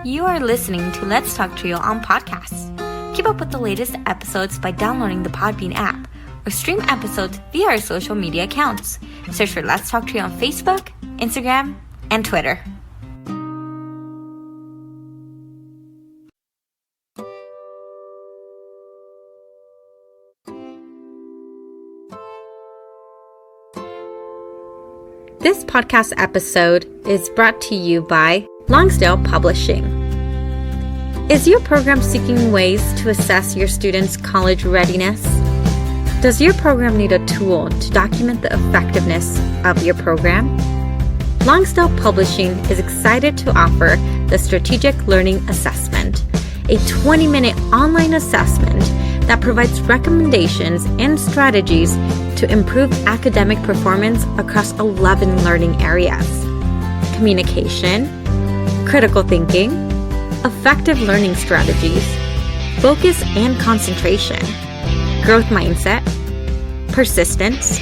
You are listening to Let's Talk Trio on podcasts. Keep up with the latest episodes by downloading the Podbean app or stream episodes via our social media accounts. Search for Let's Talk Trio on Facebook, Instagram, and Twitter. This podcast episode is brought to you by Longsdale Publishing. Is your program seeking ways to assess your students' college readiness? Does your program need a tool to document the effectiveness of your program? Longsdale Publishing is excited to offer the Strategic Learning Assessment, a 20-minute online assessment that provides recommendations and strategies to improve academic performance across 11 learning areas: communication, critical thinking, effective learning strategies, focus and concentration, growth mindset, persistence,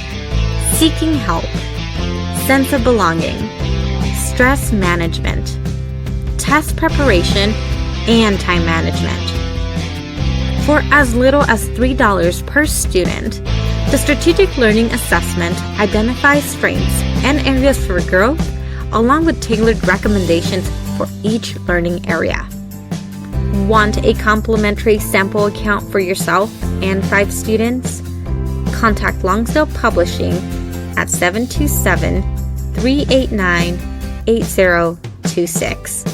seeking help, sense of belonging, stress management, test preparation, and time management. For as little as $3 per student, the Strategic Learning Assessment identifies strengths and areas for growth, along with tailored recommendations for each learning area. Want a complimentary sample account for yourself and 5 students? Contact Longsdale Publishing at 727-389-8026.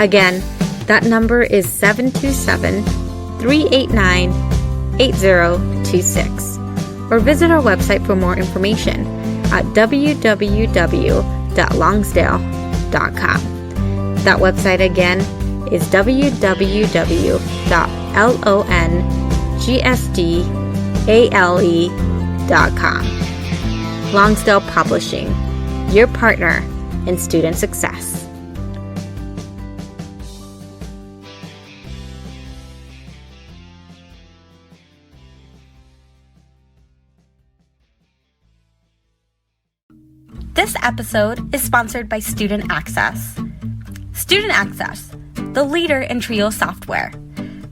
Again, that number is 727-389-8026. Or visit our website for more information at www.longsdale.com. That website again is www.longsdale.com. Longsdale Publishing, your partner in student success. This episode is sponsored by Student Access. Student Access, the leader in TRIO software.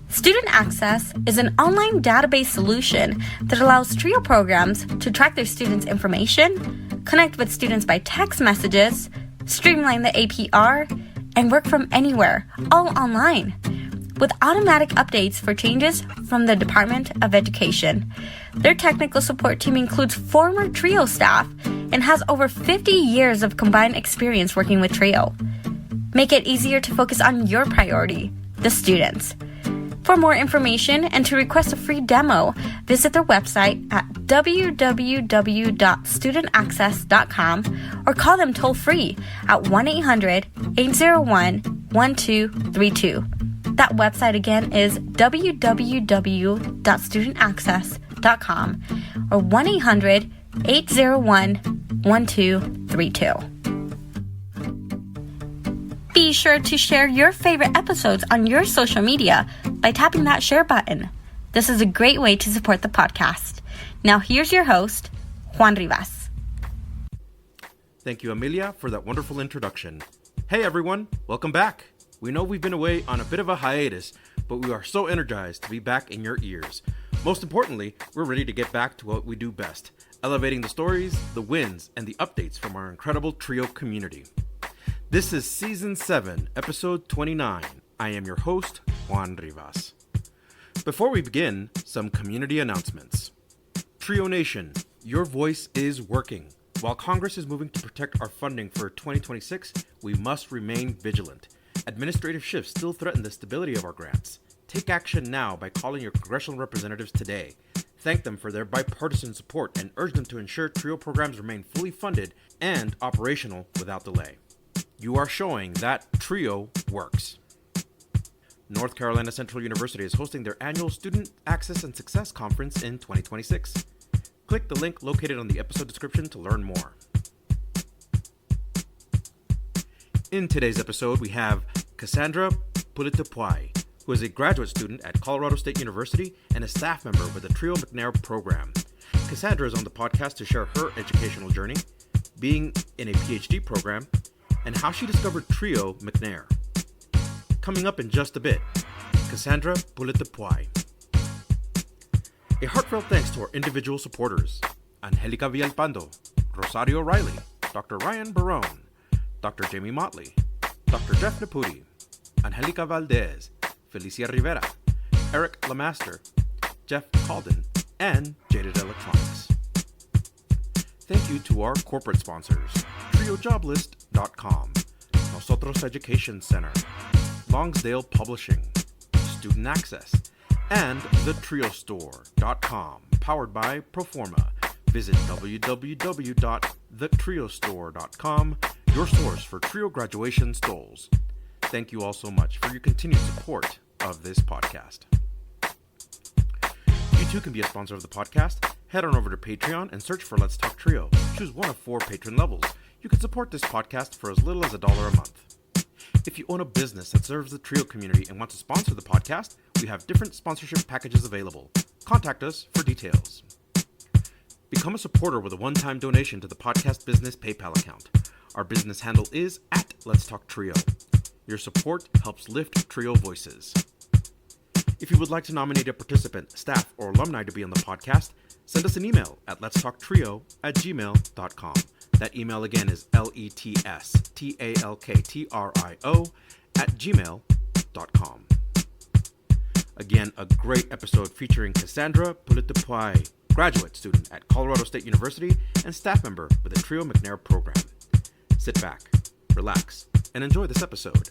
Student Access is an online database solution that allows TRIO programs to track their students' information, connect with students by text messages, streamline the APR, and work from anywhere, all online, with automatic updates for changes from the Department of Education. Their technical support team includes former TRIO staff and has over 50 years of combined experience working with TRIO. Make it easier to focus on your priority, the students. For more information and to request a free demo, visit their website at www.studentaccess.com or call them toll-free at 1-800-801-1232. That website again is www.studentaccess.com or 1-800-801-1232. Be sure to share your favorite episodes on your social media by tapping that share button. This is a great way to support the podcast. Now here's your host, Juan Rivas. Thank you, Amelia, for that wonderful introduction. Hey everyone, welcome back. We know we've been away on a bit of a hiatus, but we are so energized to be back in your ears. Most importantly, we're ready to get back to what we do best, elevating the stories, the wins, and the updates from our incredible TRIO community. This is Season 7, Episode 29. I am your host, Juan Rivas. Before we begin, some community announcements. TRIO Nation, your voice is working. While Congress is moving to protect our funding for 2026, we must remain vigilant. Administrative shifts still threaten the stability of our grants. Take action now by calling your congressional representatives today. Thank them for their bipartisan support and urge them to ensure TRIO programs remain fully funded and operational without delay. You are showing that TRIO works. North Carolina Central University is hosting their annual Student Access and Success Conference in 2026. Click the link located on the episode description to learn more. In today's episode, we have Cassandra Puletapuai, who is a graduate student at Colorado State University and a staff member with the TRIO McNair program. Cassandra is on the podcast to share her educational journey, being in a PhD program, and how she discovered TRIO McNair. coming up in just a bit. Cassandra Puletapuai. A heartfelt thanks to our individual supporters: Angelica Villalpando, Rosario Riley, Dr. Ryan Barone, Dr. Jamie Motley, Dr. Jeff Naputi, Angelica Valdez, Felicia Rivera, Eric Lamaster, Jeff Calden, and Jaded Electronics. Thank you to our corporate sponsors: TRIOJoblist.com, Nosotros Education Center, Longsdale Publishing, Student Access, and TheTrioStore.com, powered by Proforma. Visit www.thetriostore.com, your source for TRIO graduation stoles. Thank you all so much for your continued support of this podcast. You too can be a sponsor of the podcast. Head on over to Patreon and search for Let's Talk Trio. Choose one of 4 patron levels. You can support this podcast for as little as $1 a month. If you own a business that serves the TRIO community and want to sponsor the podcast, we have different sponsorship packages available. Contact us for details. Become a supporter with a one-time donation to the podcast business PayPal account. Our business handle is @Let'sTalkTrio. Your support helps lift TRIO voices. If you would like to nominate a participant, staff, or alumni to be on the podcast, send us an email at letstalktrio@gmail.com. That email again is letstalktrio@gmail.com. Again, a great episode featuring Cassandra Puletapuai, graduate student at Colorado State University and staff member with the TRIO McNair program. Sit back, relax, and enjoy this episode.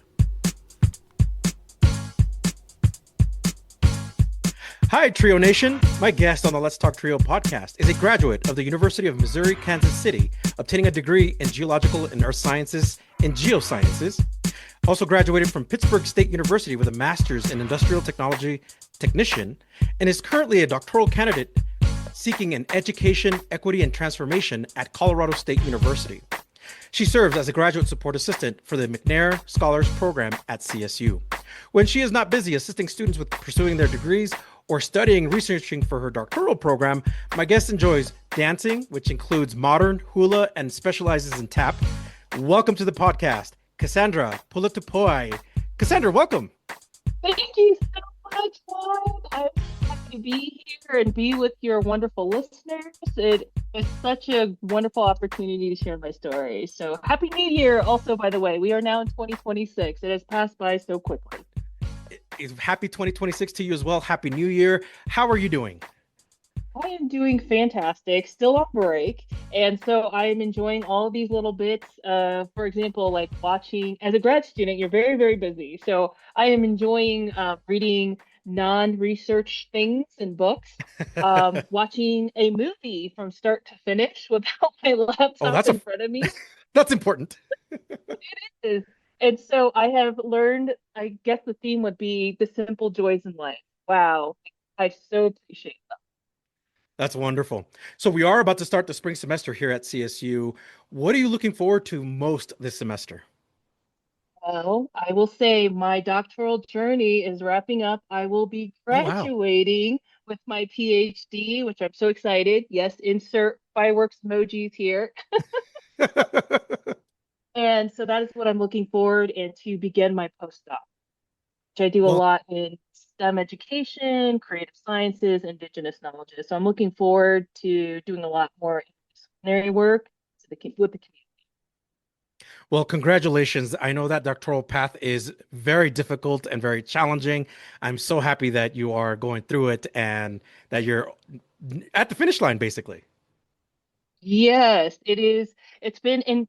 Hi, Trio Nation. My guest on the Let's Talk Trio podcast is a graduate of the University of Missouri, Kansas City, obtaining a degree in geological and earth sciences and geosciences. Also graduated from Pittsburgh State University with a master's in industrial technology technician, and is currently a doctoral candidate seeking an education, equity, and transformation at Colorado State University. She serves as a graduate support assistant for the McNair Scholars Program at CSU. When she is not busy assisting students with pursuing their degrees or studying and researching for her doctoral program, my guest enjoys dancing, which includes modern, hula, and specializes in tap. Welcome to the podcast, Cassandra Puletapuai. Cassandra, welcome. Thank you so much, Juan. I'm happy to be here and be with your wonderful listeners. It is such a wonderful opportunity to share my story. So happy New Year also, by the way. We are now in 2026. It has passed by so quickly. Happy 2026 to you as well. Happy New Year. How are you doing? I am doing fantastic, still on break. And so I am enjoying all of these little bits. For example, like watching, as a grad student, you're very, very busy. So I am enjoying reading non-research things and books, watching a movie from start to finish without my laptop in front of me. That's important. It is. And so I have learned, I guess the theme would be the simple joys in life. Wow. I so appreciate that. That's wonderful. So we are about to start the spring semester here at CSU. What are you looking forward to most this semester? Well, I will say my doctoral journey is wrapping up. I will be graduating with my PhD, which I'm so excited. Yes, insert fireworks emojis here. And so that is what I'm looking forward and to begin my postdoc, which I do a lot in STEM education, creative sciences, indigenous knowledges. So I'm looking forward to doing a lot more interdisciplinary work with the community. Well, congratulations. I know that doctoral path is very difficult and very challenging. I'm so happy that you are going through it and that you're at the finish line, basically. Yes, it is. It's been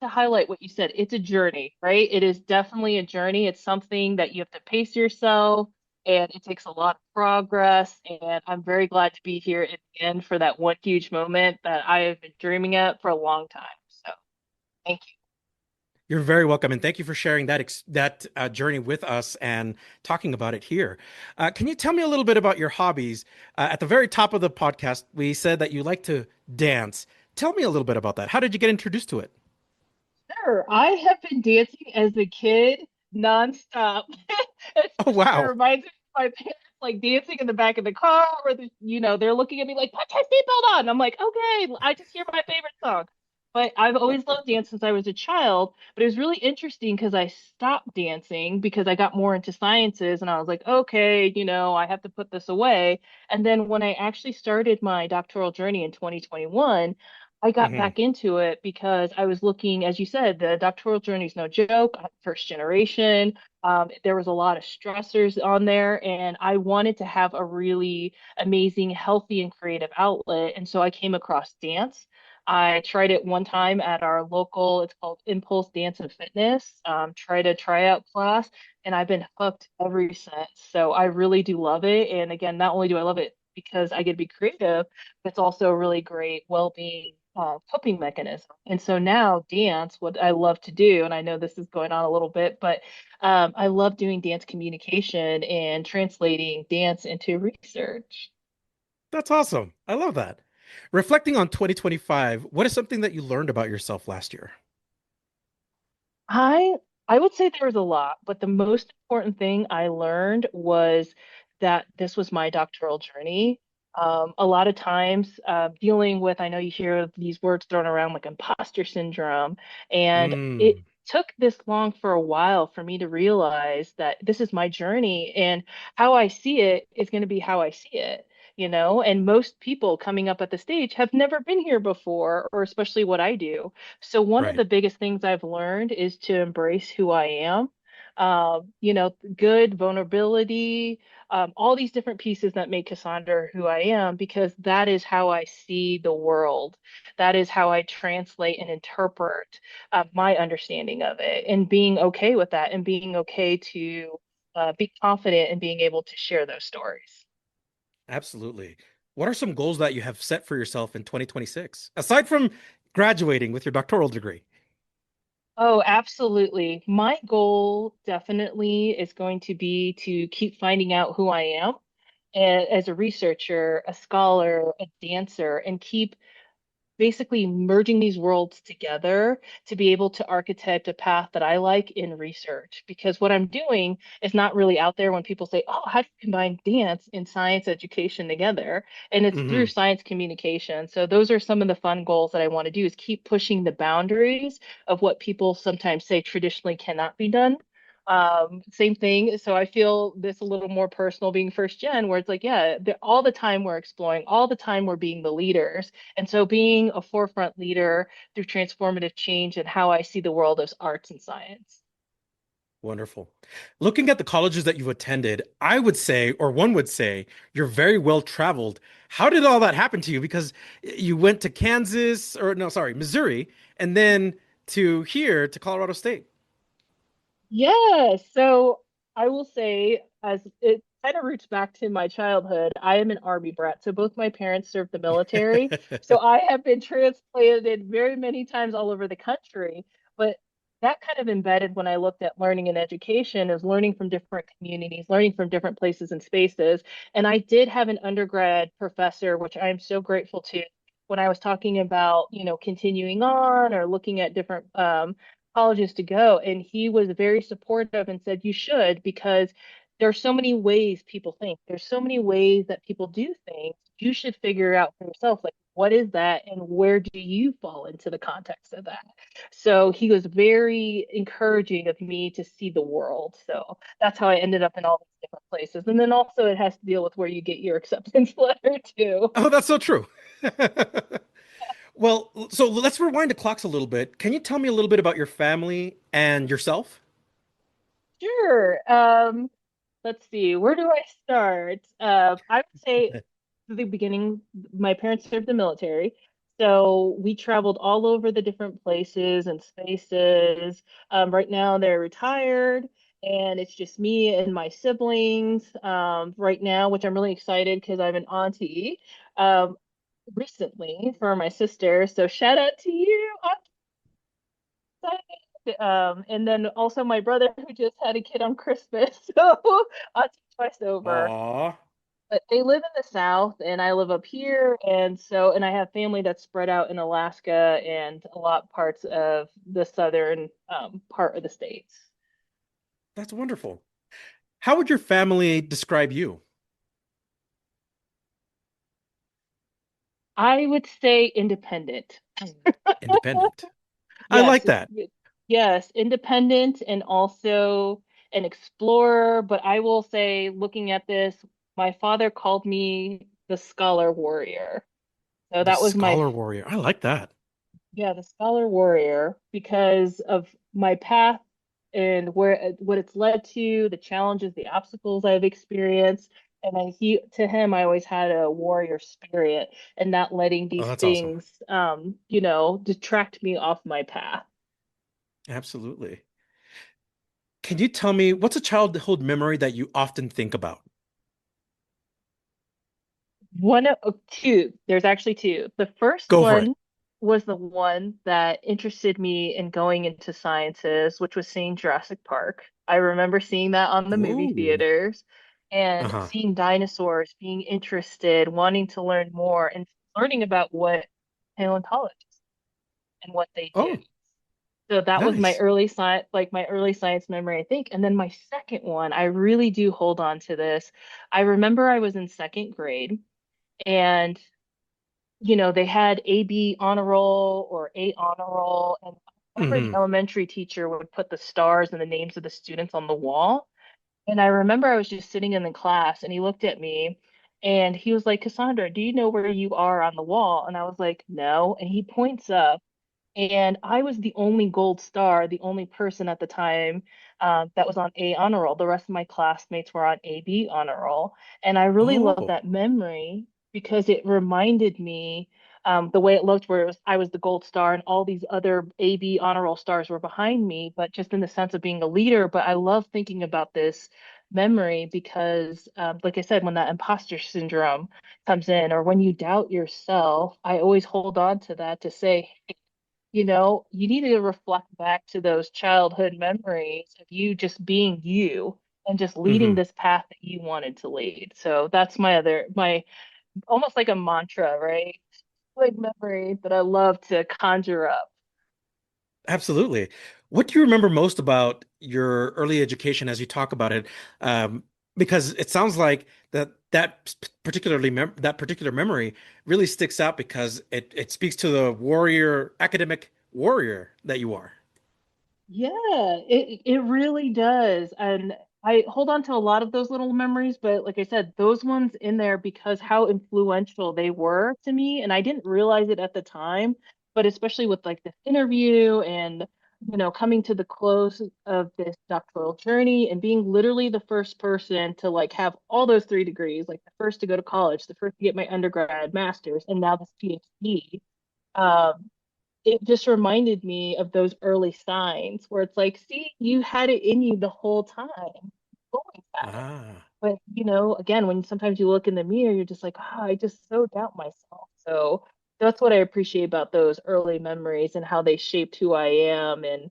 to highlight what you said, it's a journey, right? It is definitely a journey. It's something that you have to pace yourself, and it takes a lot of progress. And I'm very glad to be here at the end for that one huge moment that I have been dreaming of for a long time. So thank you. You're very welcome. And thank you for sharing that journey with us and talking about it here. Can you tell me a little bit about your hobbies? At the very top of the podcast, we said that you like to dance. Tell me a little bit about that. How did you get introduced to it? Sure. I have been dancing as a kid nonstop. Oh, wow. It reminds me of my parents like dancing in the back of the car where they're looking at me like, put your seatbelt on. I'm like, okay, I just hear my favorite song. But I've always loved dance since I was a child. But it was really interesting because I stopped dancing because I got more into sciences and I was like, okay, I have to put this away. And then when I actually started my doctoral journey in 2021, I got Hmm. back into it because I was looking, as you said, the doctoral journey is no joke, first generation. There was a lot of stressors on there, and I wanted to have a really amazing, healthy, and creative outlet. And so I came across dance. I tried it one time at our local, it's called Impulse Dance and Fitness, tried a tryout class, and I've been hooked ever since. So I really do love it. And again, not only do I love it because I get to be creative, but it's also a really great well-being coping mechanism. And so now dance, what I love to do, and I know this is going on a little bit, but I love doing dance communication and translating dance into research. That's awesome. I love that. Reflecting on 2025, what is something that you learned about yourself last year? I I would say there was a lot, but the most important thing I learned was that this was my doctoral journey. A lot of times, dealing with, I know you hear these words thrown around like imposter syndrome, and it Mm, took this long for a while for me to realize that this is my journey and how I see it is going to be how I see it. And most people coming up at the stage have never been here before, or especially what I do. So one of right. the biggest things I've learned is to embrace who I am. Good vulnerability, all these different pieces that make Cassandra who I am, because that is how I see the world. That is how I translate and interpret my understanding of it, and being okay with that, and being okay to be confident in being able to share those stories. Absolutely. What are some goals that you have set for yourself in 2026, aside from graduating with your doctoral degree? Oh, absolutely. My goal definitely is going to be to keep finding out who I am as a researcher, a scholar, a dancer, and keep basically merging these worlds together to be able to architect a path that I like in research. Because what I'm doing is not really out there when people say, oh, how do you combine dance and science education together? And it's through Hmm. science communication. So those are some of the fun goals that I want to do is keep pushing the boundaries of what people sometimes say traditionally cannot be done. Same thing. So I feel this a little more personal being first gen, where it's like, yeah, all the time we're exploring, all the time we're being the leaders. And so being a forefront leader through transformative change and how I see the world as arts and science. Wonderful. Looking at the colleges that you've attended, I would say, or one would say, you're very well traveled. How did all that happen to you? Because you went to Kansas, or no, sorry, Missouri, and then to here to Colorado State. Yeah, so I will say, as it kind of roots back to my childhood, I am an Army brat. So both my parents served the military. So I have been transplanted very many times all over the country. But that kind of embedded when I looked at learning and education is learning from different communities, learning from different places and spaces. And I did have an undergrad professor, which I'm so grateful to. When I was talking about, continuing on or looking at different colleges to go. And he was very supportive and said, you should, because there's so many ways people think. There's so many ways that people do things. You should figure out for yourself, like, what is that and where do you fall into the context of that? So he was very encouraging of me to see the world. So that's how I ended up in all these different places. And then also it has to deal with where you get your acceptance letter too. Oh, that's so true. Well, so let's rewind the clocks a little bit. Can you tell me a little bit about your family and yourself? Sure. Let's see, where do I start? I would say the beginning, my parents served the military. So we traveled all over the different places and spaces. Right now they're retired and it's just me and my siblings right now, which I'm really excited because I have an auntie um, recently for my sister. So shout out to you, excited. And then also my brother who just had a kid on Christmas. So auntie twice over. Aw, But they live in the South and I live up here. And I have family that's spread out in Alaska and a lot parts of the southern part of the States. that's wonderful. How would your family describe you? I would say independent. Independent. I Yes, like that. yes, independent and also an explorer. But I will say, looking at this, my father called me the scholar warrior. So The that was my, scholar warrior. I like that. yeah, the scholar warrior because of my path and where what it's led to, the challenges, the obstacles I've experienced. And then to him, I always had a warrior spirit and not letting Oh, these that's awesome. things, detract me off my path. Absolutely. Can you tell me what's a childhood memory that you often think about? One of two. There's actually two. The first Go for it. one was the one that interested me in going into sciences, which was seeing Jurassic Park. I remember seeing that on the movie Ooh. theaters and Uh-huh. seeing dinosaurs, being interested, wanting to learn more, and learning about what paleontologists and what they do. Oh, So that was my nice. early science, like my early science memory, I think. And then my second one, I really do hold on to this. I remember I was in second grade and they had AB honor roll or A honor roll, and I remember the Hmm. elementary teacher would put the stars and the names of the students on the wall. And I remember I was just sitting in the class, and he looked at me, and he was like, "Cassandra, do you know where you are on the wall?" And I was like, "No." And he points up. And I was the only gold star, the only person at the time that was on A honor roll. The rest of my classmates were on AB honor roll. And I really love Oh. that memory because it reminded me the way it looked, where I was the gold star and all these other AB honor roll stars were behind me, but just in the sense of being a leader. But I love thinking about this memory because, like I said, when that imposter syndrome comes in or when you doubt yourself, I always hold on to that to say, you need to reflect back to those childhood memories of you just being you and just leading Hmm. this path that you wanted to lead. So that's my almost like a mantra, right? Like memory that I love to conjure up. Absolutely. What do you remember most about your early education as you talk about it? Because it sounds like that particular memory really sticks out because it speaks to the warrior, academic warrior that you are. Yeah, it really does. And I hold on to a lot of those little memories, but like I said, those ones in there because how influential they were to me, and I didn't realize it at the time, but especially with like this interview and coming to the close of this doctoral journey and being literally the first person to like have all those three degrees, like the first to go to college, the first to get my undergrad, master's, and now this PhD. Um, it just reminded me of those early signs where it's like, see, you had it in you the whole time. You always had it. Ah, But, again, when sometimes you look in the mirror, you're just like, oh, I just so doubt myself. So that's what I appreciate about those early memories and how they shaped who I am. And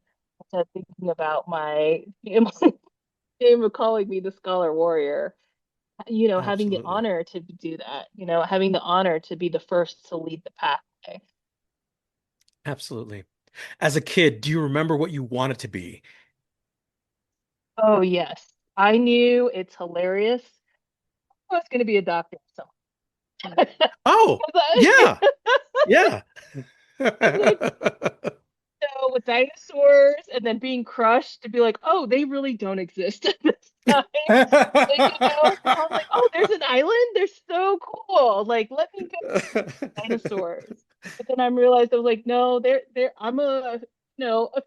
thinking about my family calling me the scholar warrior, having the absolutely. honor to do that, having the honor to be the first to lead the pathway. Absolutely. As a kid, do you remember what you wanted to be? Oh, yes. I knew it's hilarious. I was going to be a doctor. So, Oh, yeah, yeah. I'm like, with dinosaurs and then being crushed to be like, oh, they really don't exist at this time. Like, I was like, oh, there's an island. They're so cool. Like, let me go dinosaurs. But then I realized I was like, no, I'm a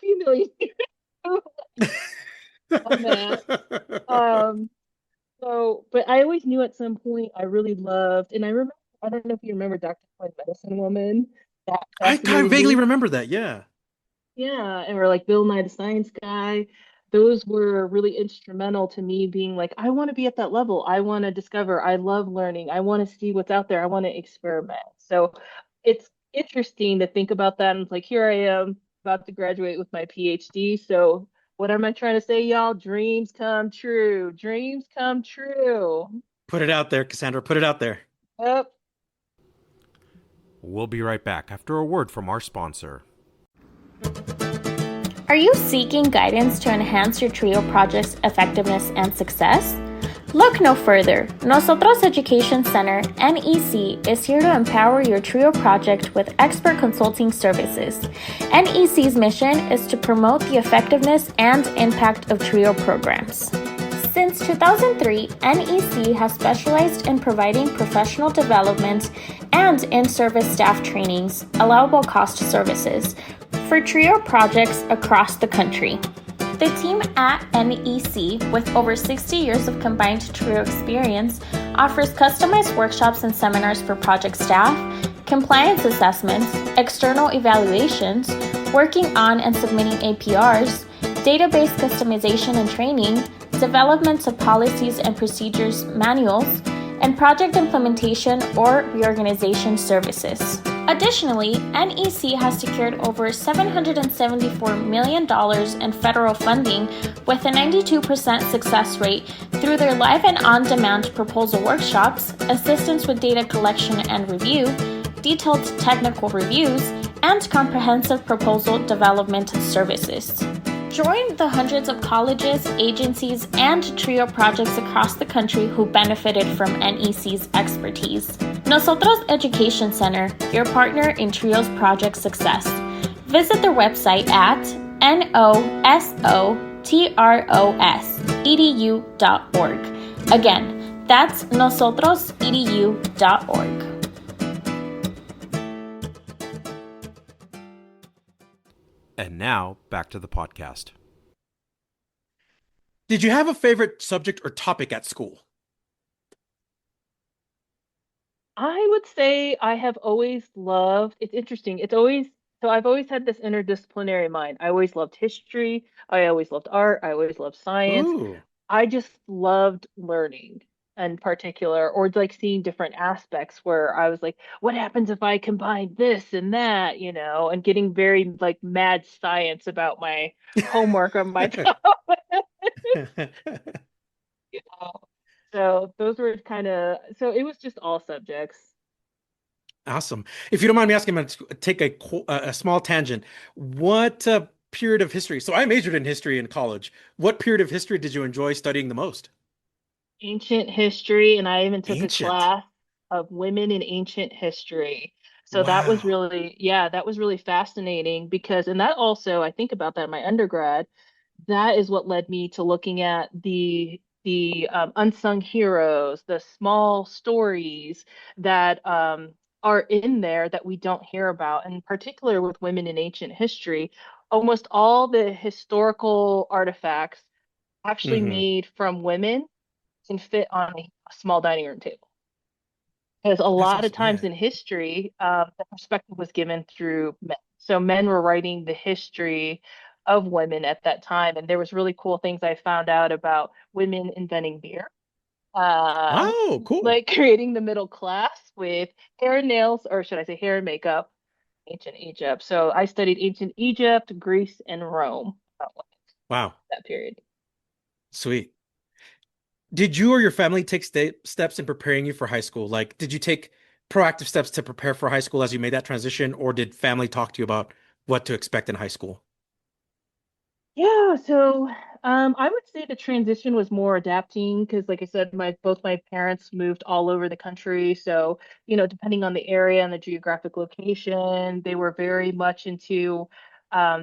few million years on that. Um, but I always knew at some point I really loved, and I don't know if you remember Dr. Floyd Medicine Woman. That I kind of fascinated vaguely me. remember that. Yeah, Yeah, and we're like Bill Nye the Science Guy. Those were really instrumental to me being like, I want to be at that level. I want to discover. I love learning. I want to see what's out there. I want to experiment. So it's interesting to think about that. And it's like, here I am about to graduate with my PhD. So what am I trying to say, y'all? Dreams come true. Dreams come true. put it out there, Cassandra. Put it out there. Yep. We'll be right back after a word from our sponsor. Are you seeking guidance to enhance your TRIO project's effectiveness and success? Look no further. Nosotros Education Center, NEC, is here to empower your TRIO project with expert consulting services. NEC's mission is to promote the effectiveness and impact of TRIO programs. Since 2003, NEC has specialized in providing professional development and in-service staff trainings, allowable cost services, for TRIO projects across the country. The team at NEC, with over 60 years of combined TRIO experience, offers customized workshops and seminars for project staff, compliance assessments, external evaluations, working on and submitting APRs, database customization and training, development of policies and procedures manuals, and project implementation or reorganization services. Additionally, NEC has secured over $774 million in federal funding with a 92% success rate through their live and on-demand proposal workshops, assistance with data collection and review, detailed technical reviews, and comprehensive proposal development services. Join the hundreds of colleges, agencies, and TRIO projects across the country who benefited from NEC's expertise. Nosotros Education Center, your partner in TRIO's project success. Visit their website at nosotrosedu.org. Again, that's nosotrosedu.org. And now, back to the podcast. Did you have a favorite subject or topic at school? I would say I have always loved, it's interesting. So I've always had this interdisciplinary mind. I always loved history. I always loved art. I always loved science. Ooh. I just loved learning in particular, or like seeing different aspects where I was like, what happens if I combine this and that, and getting very like mad science about my homework on my top. You know? So those were so it was just all subjects. Awesome. If you don't mind me asking, I'm going to take a small tangent. What period of history? So I majored in history in college. What period of history did you enjoy studying the most? Ancient history, and I even took a Ancient. class of women in ancient history. So Wow. that was really fascinating because, and that also, I think about that in my undergrad, that is what led me to looking at the unsung heroes, the small stories that are in there that we don't hear about, and in particular with women in ancient history. Almost all the historical artifacts actually Hmm. made from women can fit on a small dining room table. Because a That's lot of awesome. times Yeah. in history, the perspective was given through men. So men were writing the history of women at that time. And there was really cool things I found out about women inventing beer, uh, Oh, cool. like creating the middle class with hair and nails, or should I say hair and makeup, ancient Egypt. So I studied ancient Egypt, Greece, and Rome, Wow. that period. Sweet. Did you or your family take steps in preparing you for high school? Like, did you take proactive steps to prepare for high school as you made that transition, or did family talk to you about what to expect in high school? Yeah, so I would say the transition was more adapting because, like I said, my both my parents moved all over the country. So, depending on the area and the geographic location, they were very much into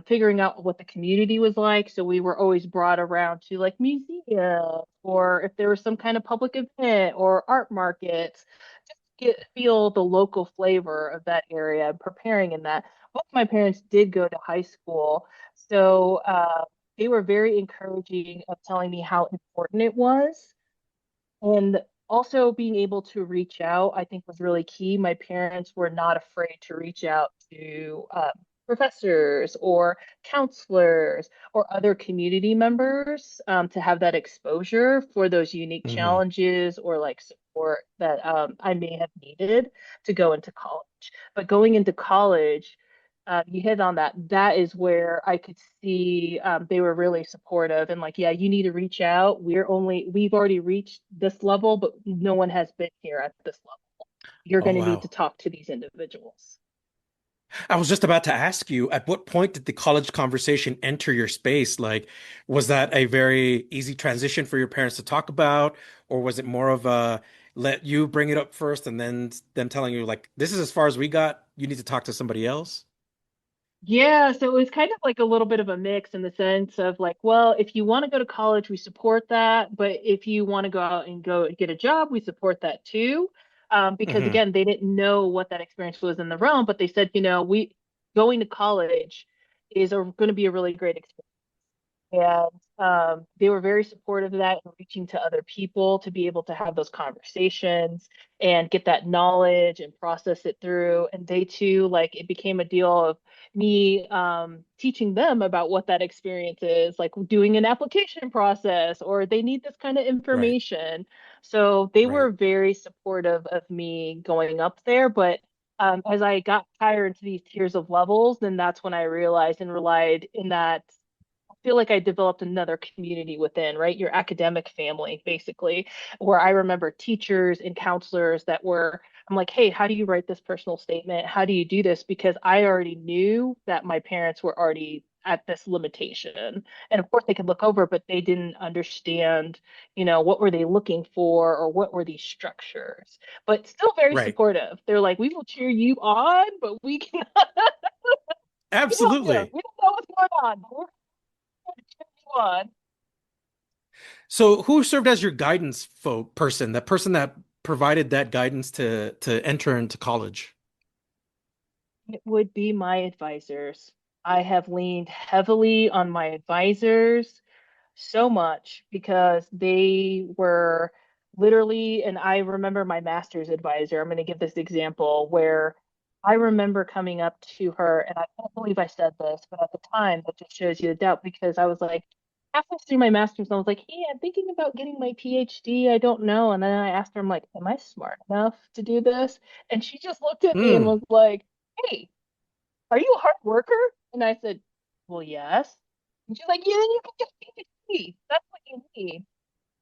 figuring out what the community was like. So we were always brought around to like museums, or if there was some kind of public event or art markets, just to feel the local flavor of that area and preparing in that. Both my parents did go to high school. So they were very encouraging of telling me how important it was. And also being able to reach out, I think was really key. My parents were not afraid to reach out to professors or counselors or other community members to have that exposure for those unique Hmm. challenges or like support that I may have needed to go into college. But going into college, you hit on that. That is where I could see they were really supportive and like, yeah, you need to reach out. We've already reached this level, but no one has been here at this level. You're Oh, going to need to wow. talk to these individuals. I was just about to ask you, at what point did the college conversation enter your space? Like, was that a very easy transition for your parents to talk about, or was it more of a let you bring it up first and then them telling you, like, this is as far as we got, you need to talk to somebody else? Yeah, so it was kind of like a little bit of a mix in the sense of like, well, if you want to go to college, we support that. But if you want to go out and go get a job, we support that too. Because Hmm. again, they didn't know what that experience was in the realm, but they said, we going to college is going to be a really great experience. And they were very supportive of that and reaching to other people to be able to have those conversations and get that knowledge and process it through. And they too, like it became a deal of me teaching them about what that experience is, like doing an application process, or they need this kind of Right, information. So they right. were very supportive of me going up there. But as I got higher into these tiers of levels, then that's when I realized and relied in that feel like I developed another community within, right? Your academic family, basically, where I remember teachers and counselors that were, I'm like, hey, how do you write this personal statement? How do you do this? Because I already knew that my parents were already at this limitation. And of course they could look over, but they didn't understand, what were they looking for or what were these structures, but still very Right. supportive. They're like, we will cheer you on, but we can we love you. Absolutely. We don't know what's going on, but we're going to cheer you on. So who served as your guidance folk person, that person that provided that guidance to enter into college? It would be my advisors. I have leaned heavily on my advisors so much because they were literally, and I remember my master's advisor. I'm going to give this example where I remember coming up to her, and I can't believe I said this, but at the time, that just shows you the doubt because I was like, halfway through my master's, I was like, hey, I'm thinking about getting my PhD. I don't know. And then I asked her, I'm like, am I smart enough to do this? And she just looked at me and Hmm. was like, hey, are you a hard worker? And I said, well, yes. And she's like, yeah, then you can just PhD. That's what you need.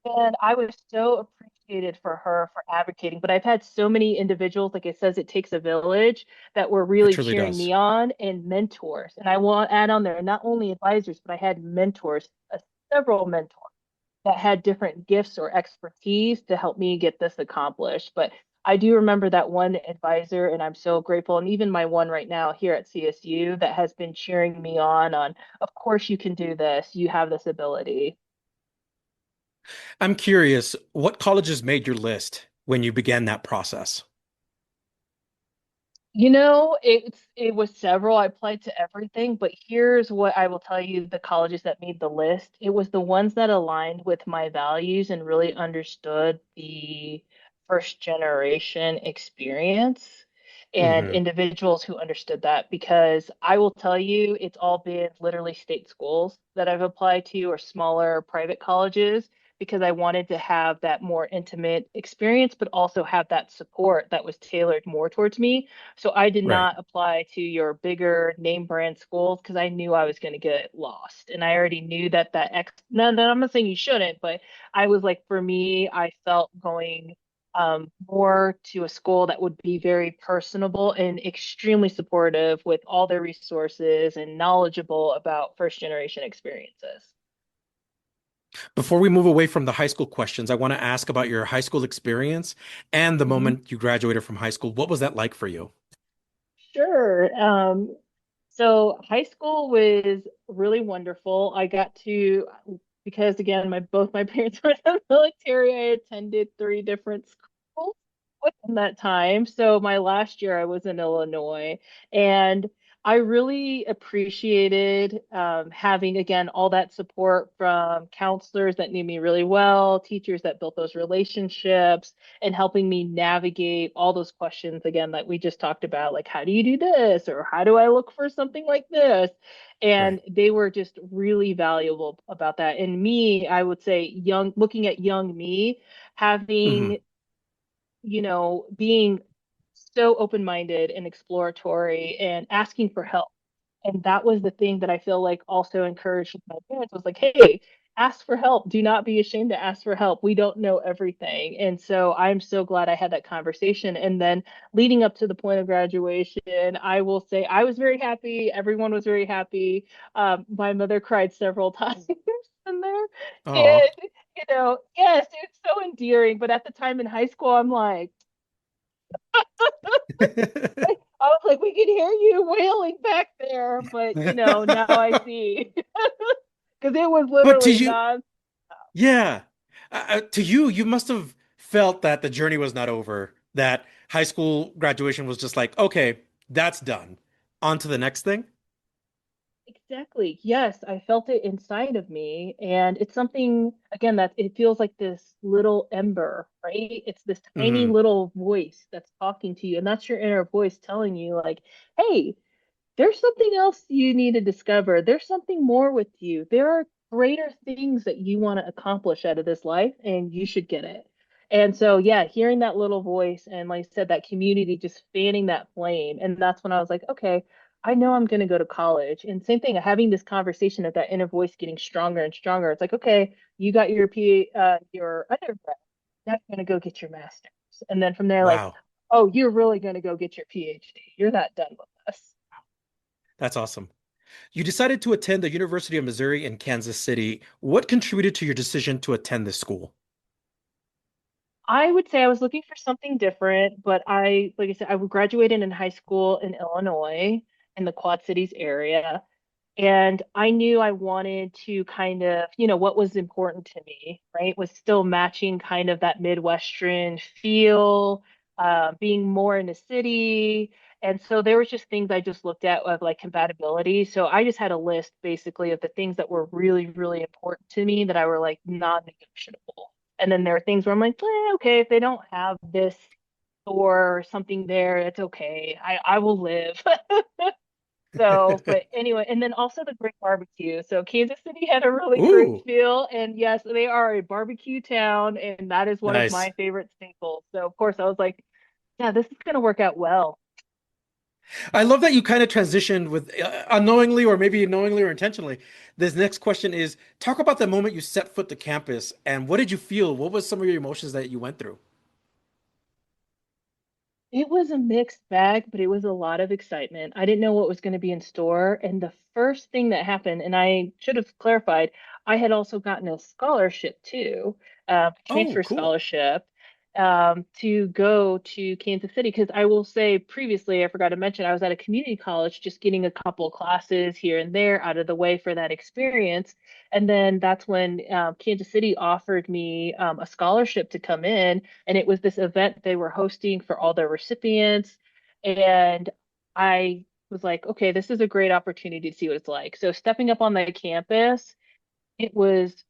And I was so appreciated for her for advocating. But I've had so many individuals, like it says, it takes a village that were It really truly cheering does. me on and mentors. And I want to add on there, not only advisors, but I had mentors, several mentors that had different gifts or expertise to help me get this accomplished. But I do remember that one advisor, and I'm so grateful. And even my one right now here at CSU that has been cheering me on, of course, you can do this. You have this ability. I'm curious, what colleges made your list when you began that process? It was several. I applied to everything, but here's what I will tell you, the colleges that made the list. It was the ones that aligned with my values and really understood the first generation experience and Hmm. individuals who understood that because I will tell you, it's all been literally state schools that I've applied to or smaller private colleges because I wanted to have that more intimate experience, but also have that support that was tailored more towards me. So I did Right. not apply to your bigger name brand schools because I knew I was going to get lost. And I already knew no, no, I'm not saying you shouldn't, but I was like, for me, I felt going more to a school that would be very personable and extremely supportive with all their resources and knowledgeable about first generation experiences. Before we move away from the high school questions, I want to ask about your high school experience and the Mhm. moment you graduated from high school. What was that like for you? Sure. So high school was really wonderful. I got to, because again, my both my parents were in the military. I attended three different schools within that time. So my last year I was in Illinois, and I really appreciated having again all that support from counselors that knew me really well, teachers that built those relationships and helping me navigate all those questions again that we just talked about, like how do you do this or how do I look for something like this? Right. And they were just really valuable about that. And me, I would say looking at young me, Hmm. having, being so open-minded and exploratory and asking for help. And that was the thing that I feel like also encouraged my parents was like, hey, ask for help. Do not be ashamed to ask for help. We don't know everything. And so I'm so glad I had that conversation. And then leading up to the point of graduation, I will say I was very happy. Everyone was very happy. My mother cried several times in there. Oh. And, yes, it's so endearing. But at the time in high school, I'm like, I was like, we can hear you wailing back there. But, now I see. Because it was But to literally you, non. yeah, to you, you must have felt that the journey was not over, that high school graduation was just like, okay, that's done. On to the next thing. Exactly. Yes, I felt it inside of me. And it's something, again, that it feels like this little ember, right? It's this tiny Hmm. little voice that's talking to you. And that's your inner voice telling you, like, hey, there's something else you need to discover. There's something more with you. There are greater things that you want to accomplish out of this life, and you should get it. And so, yeah, hearing that little voice and, like I said, that community just fanning that flame. And that's when I was like, okay, I know I'm going to go to college. And same thing, having this conversation of that inner voice getting stronger and stronger. It's like, okay, you got your undergrad. Now you're going to go get your master's. And then from there, like, Wow, oh, you're really going to go get your PhD. You're not done with us. that's awesome. You decided to attend the University of Missouri in Kansas City. What contributed to your decision to attend this school? I would say I was looking for something different, but like I said, I graduated in high school in Illinois in the Quad Cities area. And I knew I wanted to kind of, what was important to me, right? Was still matching kind of that Midwestern feel, being more in the city. And so there was just things I just looked at of like compatibility. So I just had a list basically of the things that were really, really important to me that I were like non-negotiable. And then there are things where I'm like, okay, if they don't have this or something there, it's okay. I will live. So, but anyway, and then also the great barbecue. So Kansas City had a really great Ooh, feel, and yes, they are a barbecue town, and that is one of nice. my favorite staples. So of course I was like, yeah, this is gonna work out well. I love that you kind of transitioned with unknowingly or maybe knowingly or intentionally. This next question is talk about the moment you set foot to campus and what did you feel? What was some of your emotions that you went through? It was a mixed bag, but it was a lot of excitement. I didn't know what was going to be in store. And the first thing that happened, and I should have clarified, I had also gotten a scholarship too, Oh, transfer cool. scholarship, to go to Kansas City. Because I will say previously, I forgot to mention, I was at a community college just getting a couple classes here and there out of the way for that experience. And then that's when Kansas City offered me a scholarship to come in, and it was this event they were hosting for all their recipients. And I was like, okay, this is a great opportunity to see what it's like. So stepping up on the campus, it was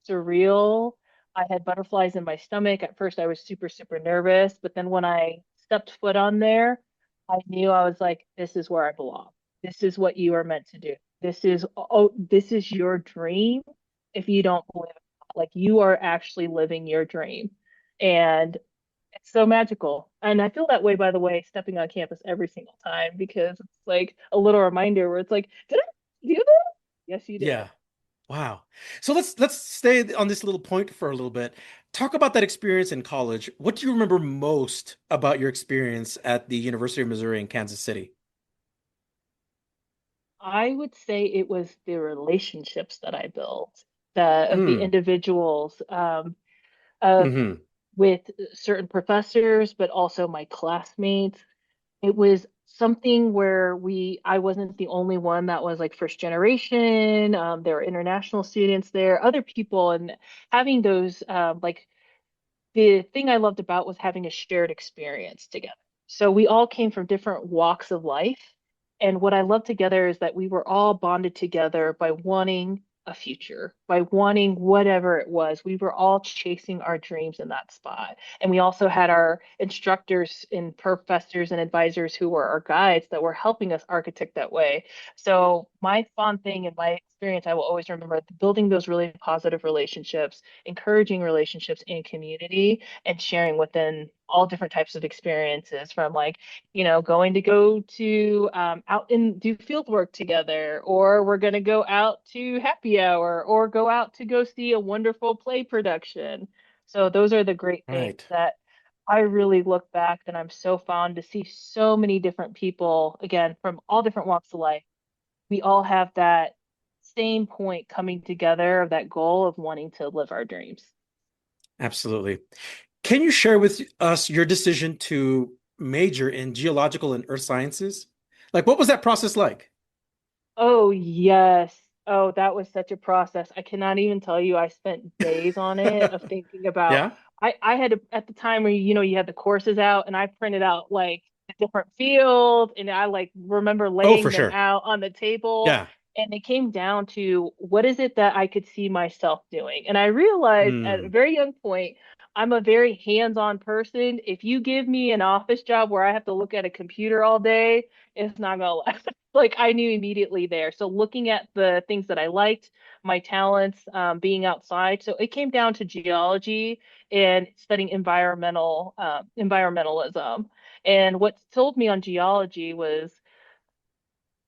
surreal. I had butterflies in my stomach. At first, I was super, super nervous, but then when I stepped foot on there, I knew I was like, this is where I belong. This is what you are meant to do. This is your dream. If you don't believe it, like you are actually living your dream. And it's so magical. And I feel that way, by the way, stepping on campus every single time because it's like a little reminder where it's like, did I do that? Yes, you did. Yeah. Wow. So let's stay on this little point for a little bit. Talk about that experience in college. What do you remember most about your experience at the University of Missouri in Kansas City? I would say it was the relationships that I built, the Mm. individuals, uh, Hmm. with certain professors, but also my classmates. It was something where I wasn't the only one that was like first generation. There were international students there, other people, and having those like the thing I loved about was having a shared experience together. So we all came from different walks of life. And what I love together is that we were all bonded together by wanting a future, by wanting whatever it was. We were all chasing our dreams in that spot. And we also had our instructors and professors and advisors who were our guides that were helping us architect that way. So my fond thing in my experience, I will always remember building those really positive relationships, encouraging relationships in community, and sharing within all different types of experiences from like, going to go to out and do field work together, or we're going to go out to happy hour, or go out to go see a wonderful play production. So those are the great things Right. that I really look back and I'm so fond to see so many different people, again, from all different walks of life. We all have that same point coming together of that goal of wanting to live our dreams. Absolutely. Can you share with us your decision to major in geological and earth sciences? Like, what was that process like? Oh, yes. Oh, that was such a process. I cannot even tell you. I spent days on it of thinking about. Yeah? I had to, at the time where you had the courses out, and I printed out like the different fields, and I like remember Oh, for laying them sure. out on the table, Yeah. and it came down to what is it that I could see myself doing? And I realized at a Mm. very young point, I'm a very hands-on person. If you give me an office job where I have to look at a computer all day, it's not gonna last. Like I knew immediately there. So looking at the things that I liked, my talents, being outside. So it came down to geology and studying environmentalism. And what sold me on geology was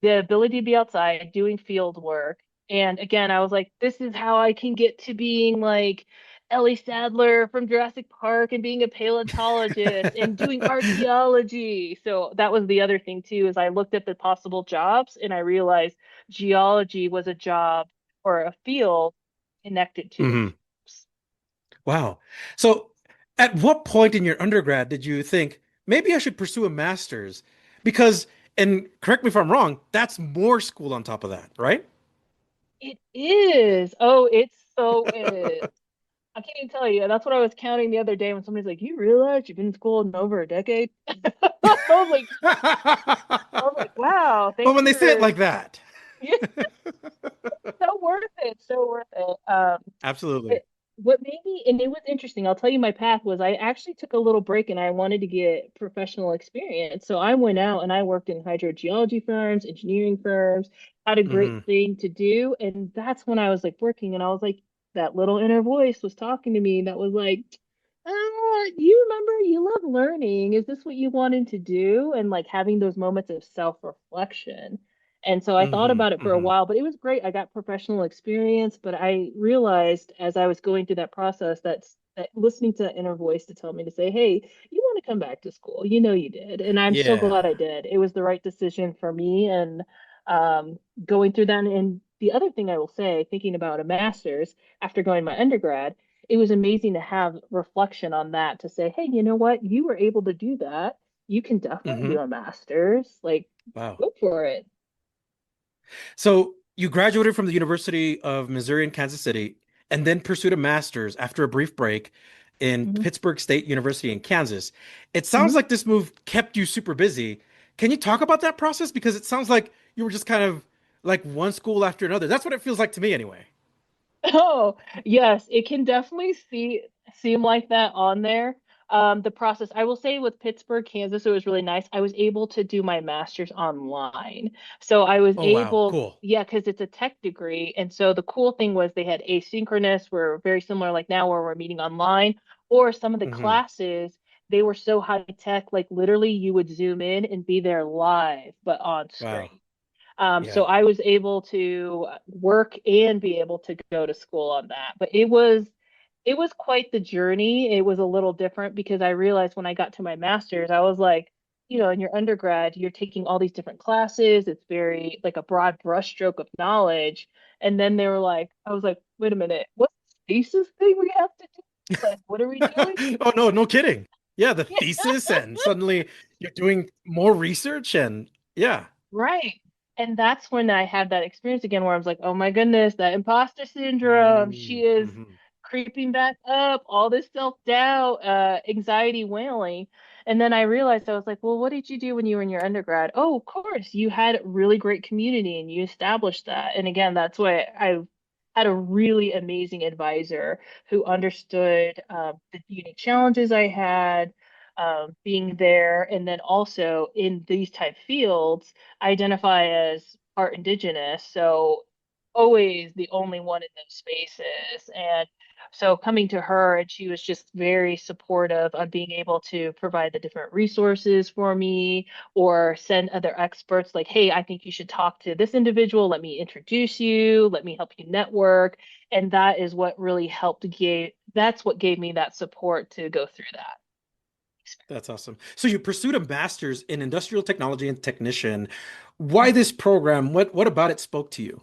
the ability to be outside doing field work. And again, I was like, this is how I can get to being like Ellie Sadler from Jurassic Park and being a paleontologist and doing archaeology. So that was the other thing too, is I looked at the possible jobs and I realized geology was a job or a field connected to the Hmm. fields. Wow. So, at what point in your undergrad did you think maybe I should pursue a master's? Because, and correct me if I'm wrong, that's more school on top of that, right? It is. Oh, it's so is. I can't even tell you. That's what I was counting the other day when somebody's like, "You realize you've been in school in over a decade?" I was like, "Wow, Well, thanks when they say it for." like that. Yeah, so worth it, so worth it. Absolutely. It, what made me, and it was interesting. I'll tell you, my path was I actually took a little break and I wanted to get professional experience. So I went out and I worked in hydrogeology firms, engineering firms, had a great Hmm. thing to do, and that's when I was like working, and I was like, that little inner voice was talking to me that was like, you remember you love learning. Is this what you wanted to do? And like having those moments of self-reflection. And so I thought Hmm. about it for a Hmm. while, but it was great. I got professional experience, but I realized as I was going through that process that listening to that inner voice to tell me to say, "Hey, you want to come back to school. You know you did." And I'm so Yeah. glad I did. It was the right decision for me. And going through that. And the other thing I will say, thinking about a master's after going my undergrad, it was amazing to have reflection on that to say, "Hey, you know what? You were able to do that. You can definitely Hmm. do a master's. Like, Wow. go for it." So you graduated from the University of Missouri in Kansas City and then pursued a master's after a brief break in Mhm. Pittsburgh State University in Kansas. It sounds Mhm. like this move kept you super busy. Can you talk about that process? Because it sounds like you were just kind of like one school after another. That's what it feels like to me anyway. Oh, yes, it can definitely seem like that on there. The process, I will say with Pittsburgh, Kansas, it was really nice. I was able to do my master's online. So I was Oh, wow. able, Cool. yeah, because it's a tech degree. And so the cool thing was they had asynchronous, were very similar like now where we're meeting online, or some of the Hmm. classes, they were so high tech, like literally you would zoom in and be there live, but on Wow. screen. So Yeah. I was able to work and be able to go to school on that. But it was quite the journey. It was a little different because I realized when I got to my master's, I was like, in your undergrad, you're taking all these different classes. It's very like a broad brushstroke of knowledge. And then they were like, I was like, wait a minute, what's the thesis thing we have to do? Like, what are we doing? Oh, no, no kidding. Yeah, the Yeah. thesis, and suddenly you're doing more research, and yeah. Right. And that's when I had that experience again where I was like, oh my goodness, that imposter syndrome, she is Mm-hmm. creeping back up, all this self-doubt, anxiety wailing. And then I realized I was like, well, what did you do when you were in your undergrad? Oh, of course, you had really great community and you established that. And again, that's why I had a really amazing advisor who understood the unique challenges I had being there. And then also in these type fields, identify as part indigenous, so always the only one in those spaces. And So coming to her, and she was just very supportive on being able to provide the different resources for me or send other experts like, hey, I think you should talk to this individual. Let me introduce you. Let me help you network. And that is what really that's what gave me that support to go through that. That's awesome. So you pursued a master's in industrial technology and technician. Why this program? What about it spoke to you?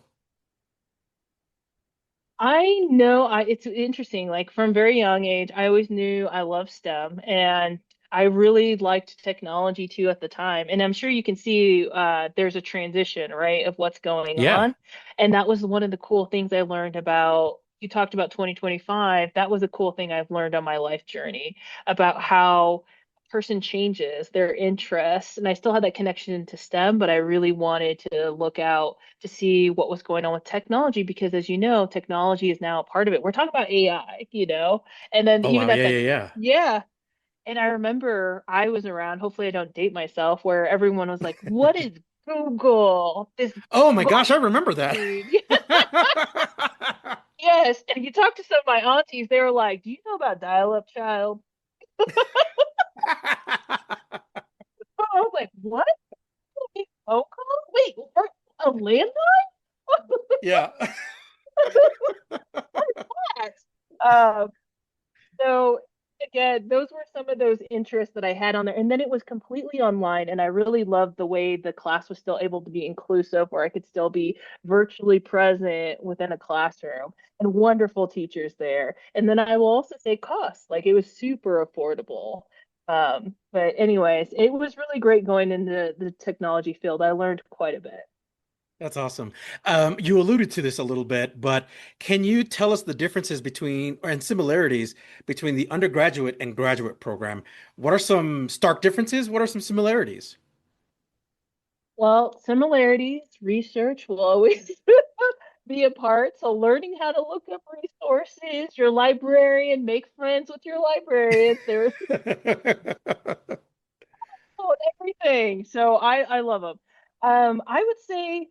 I know it's interesting. Like from very young age, I always knew I loved STEM and I really liked technology too at the time. And I'm sure you can see there's a transition, right, of what's going Yeah. on. And that was one of the cool things I learned about. You talked about 2025. That was a cool thing I've learned on my life journey about how person changes their interests. And I still had that connection to STEM, but I really wanted to look out to see what was going on with technology because, as you know, technology is now a part of it. We're talking about AI, and then Oh even wow. at Yeah, the, yeah, yeah. yeah. And I remember I was around, hopefully I don't date myself, where everyone was like, what is Google? This Oh my gosh, I loading remember that. screen. Yes. And you talk to some of my aunties, they were like, do you know about dial-up, child? I was like, what? Phone call? Wait, a landline? Yeah. Um, So again, those were some of those interests that I had on there. And then it was completely online. And I really loved the way the class was still able to be inclusive, where I could still be virtually present within a classroom and wonderful teachers there. And then I will also say cost, like it was super affordable. But anyways, it was really great going into the technology field. I learned quite a bit. That's awesome. You alluded to this a little bit, but can you tell us the differences between and similarities between the undergraduate and graduate program? What are some stark differences? What are some similarities? Well, similarities, research will always be a part. So learning how to look up resources, your librarian, make friends with your librarians. There's everything. So I love them. I would say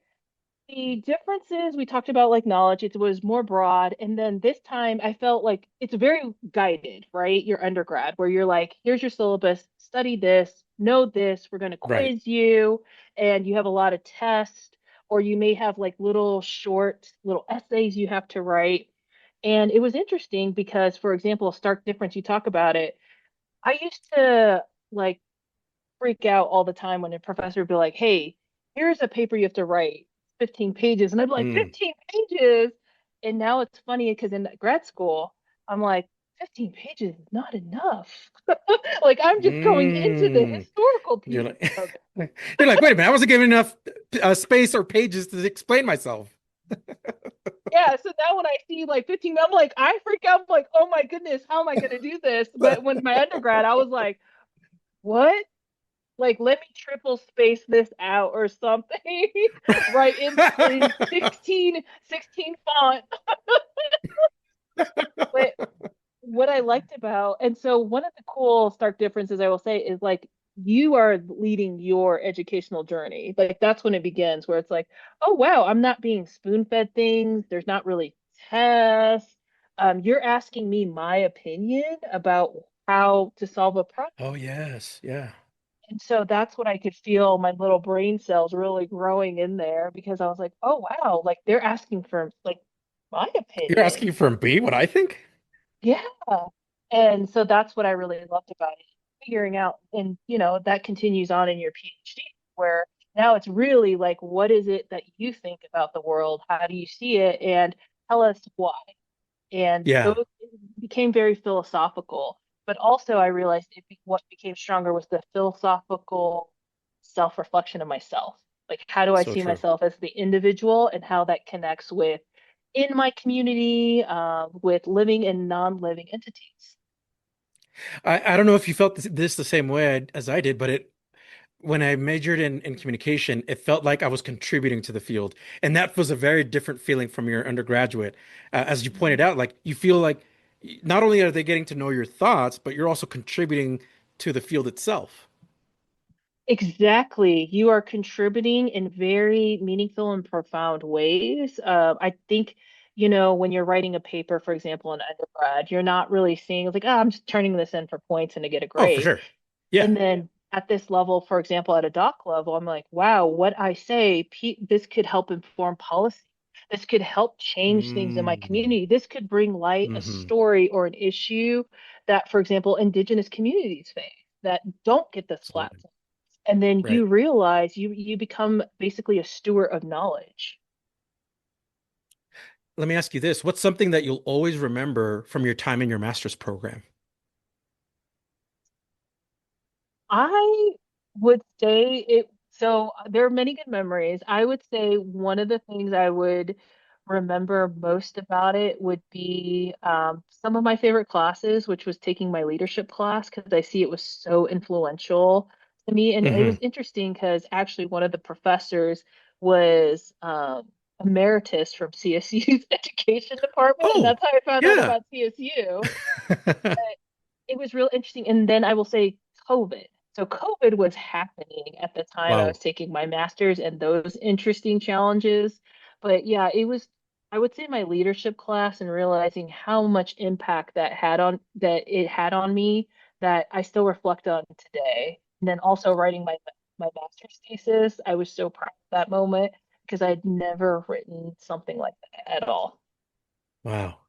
the differences we talked about, like knowledge, it was more broad. And then this time I felt like it's very guided, right? Your undergrad, where you're like, here's your syllabus, study this, know this, we're going to Right. quiz you, and you have a lot of tests, or you may have like little short little essays you have to write. And it was interesting because, for example, a stark difference, you talk about it. I used to like freak out all the time when a professor would be like, hey, here's a paper you have to write, 15 pages. And I'd be like, Mm. 15 pages? And now it's funny because in grad school, I'm like, 15 pages is not enough. Like I'm just going into the Mm. historical You're pieces like, of it. you're like, wait a minute, I wasn't given enough space or pages to explain myself. Yeah, so now when I see like 15, I'm like, I freak out. I'm like, oh my goodness, how am I going to do this? But when my undergrad, I was like, what? Like let me triple space this out or something right in 16 font. But what I liked about, and so one of the cool stark differences I will say is like you are leading your educational journey. Like that's when it begins, where it's like, oh wow, I'm not being spoon-fed things. There's not really tests. You're asking me my opinion about how to solve a problem. Oh yes, yeah. And so that's when I could feel my little brain cells really growing in there because I was like, oh wow, like they're asking for like my You're opinion. asking for me what I think? Yeah. And so that's what I really loved about it. Figuring out, and that continues on in your PhD, where now it's really like, what is it that you think about the world? How do you see it? And tell us why. And Yeah, those became very philosophical. But also, I realized what became stronger was the philosophical self-reflection of myself. Like, how do I so see true. myself as the individual, and how that connects with in my community, with living and non-living entities. I don't know if you felt this the same way as I did, but it when I majored in communication, it felt like I was contributing to the field. And that was a very different feeling from your undergraduate. As you pointed out, like you feel like not only are they getting to know your thoughts, but you're also contributing to the field itself. Exactly. You are contributing in very meaningful and profound ways. I think, when you're writing a paper, for example, in undergrad, you're not really seeing it's like, oh, I'm just turning this in for points and to get a Oh, for grade. sure. Yeah. And then at this level, for example, at a doc level, I'm like, wow, what I say, this could help inform policy. This could help change things in my Mm. community. This could bring light a Hmm. story or an issue that, for example, indigenous communities face that don't get this Absolutely. platform. And then Right. you realize you become basically a steward of knowledge. Let me ask you this. What's something that you'll always remember from your time in your master's program? I would say it, so there are many good memories. I would say one of the things I would remember most about it would be some of my favorite classes, which was taking my leadership class because I see it was so influential to me. And it was Hmm. interesting because actually one of the professors was emeritus from CSU's education department, and Oh, that's how I found out yeah. about CSU. It was real interesting. And then I will say COVID. So COVID was happening at the time I was Wow. taking my master's and those interesting challenges. But yeah, I would say my leadership class and realizing how much impact that it had on me that I still reflect on today. And then also writing my master's thesis, I was so proud of that moment because I'd never written something like that at all. Wow.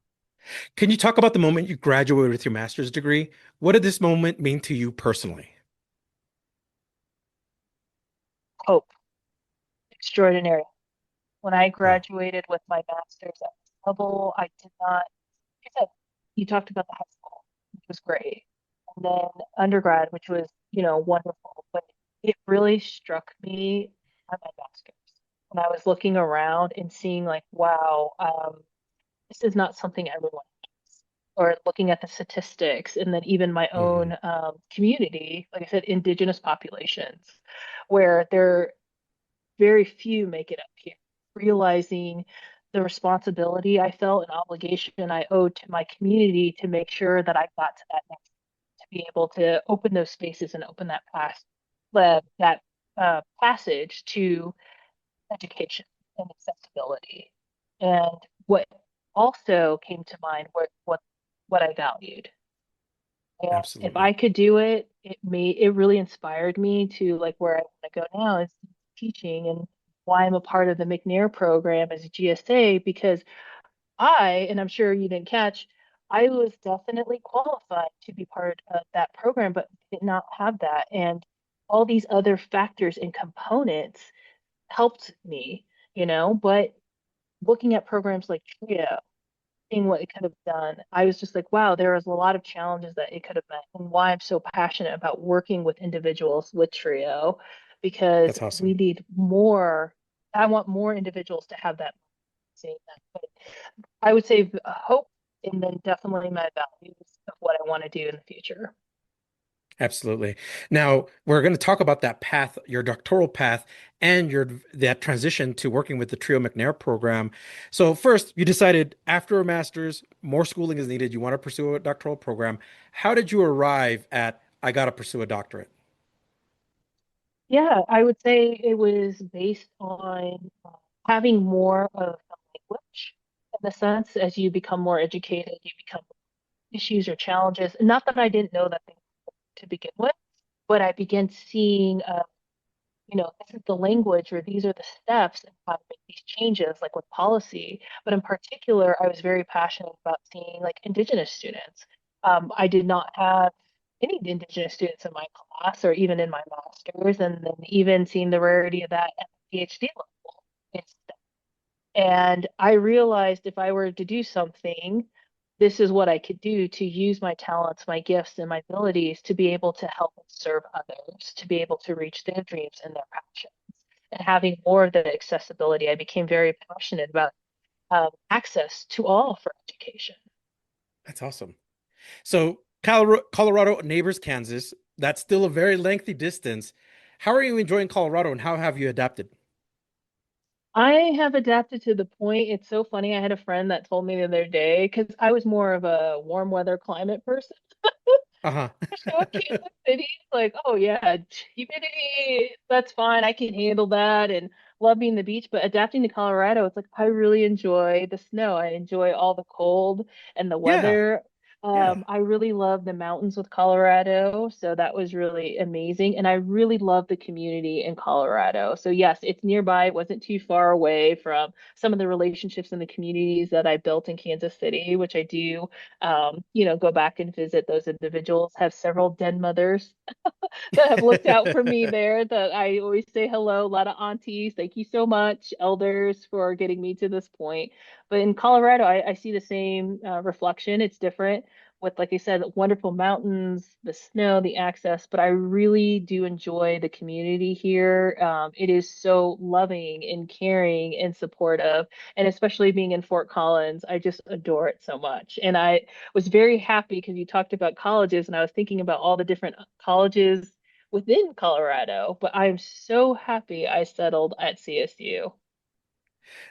Can you talk about the moment you graduated with your master's degree? What did this moment mean to you personally? Hope, extraordinary. When I Wow. graduated with my master's at this level, I did not, like I said, you talked about the high school, which was great. And then undergrad, which was, wonderful. But it really struck me at my master's when I was looking around and seeing like, wow, this is not something everyone does. Or looking at the statistics and then even my Hmm. own community, like I said, indigenous populations, where there very few make it up here, realizing the responsibility I felt and obligation I owed to my community to make sure that I got to that next, to be able to open those spaces and open that passage to education and accessibility. And what also came to mind what I valued. And if Absolutely. I could do it, it really inspired me to like where I want to go now is teaching and why I'm a part of the McNair program as a GSA because and I'm sure you didn't catch, I was definitely qualified to be part of that program, but did not have that. And all these other factors and components helped me, but looking at programs like TRIO, seeing what it could have done, I was just like, wow, there was a lot of challenges that it could have met, and why I'm so passionate about working with individuals with TRIO, because That's we awesome. need more. I want more individuals to have that, seeing that. But I would say hope, and then definitely my values of what I want to do in the future. Absolutely. Now, we're going to talk about that path, your doctoral path, and your that transition to working with the TRIO McNair program. So first, you decided after a master's, more schooling is needed. You want to pursue a doctoral program. How did you arrive at I got to pursue a doctorate? Yeah, I would say it was based on having more of a language in the sense as you become more educated, you become issues or challenges. Not that I didn't know that thing to begin with, but I began seeing, this is the language or these are the steps and how to make these changes, like with policy. But in particular, I was very passionate about seeing like Indigenous students. I did not have any Indigenous students in my class or even in my master's, and then even seeing the rarity of that at the PhD level. It's and I realized if I were to do something, this is what I could do to use my talents, my gifts, and my abilities to be able to help and serve others, to be able to reach their dreams and their passions. And having more of the accessibility, I became very passionate about access to all for education. That's awesome. So Colorado neighbors Kansas. That's still a very lengthy distance. How are you enjoying Colorado and how have you adapted? I have adapted to the point. It's so funny. I had a friend that told me the other day because I was more of a warm weather climate person. Uh-huh. Show up Kansas City, like, oh yeah, humidity, that's fine. I can handle that. And love being the beach, but adapting to Colorado, it's like I really enjoy the snow. I enjoy all the cold and the Yeah, weather. yeah. I really love the mountains with Colorado, so that was really amazing. And I really love the community in Colorado. So yes, it's nearby. It wasn't too far away from some of the relationships in the communities that I built in Kansas City, which I do, go back and visit those individuals. Have several den mothers that have looked out for me there that I always say hello. A lot of aunties, thank you so much, elders, for getting me to this point. But in Colorado, I see the same reflection. It's different with, like I said, wonderful mountains, the snow, the access, but I really do enjoy the community here. It is so loving and caring and supportive. And especially being in Fort Collins, I just adore it so much. And I was very happy because you talked about colleges, and I was thinking about all the different colleges within Colorado, but I'm so happy I settled at CSU.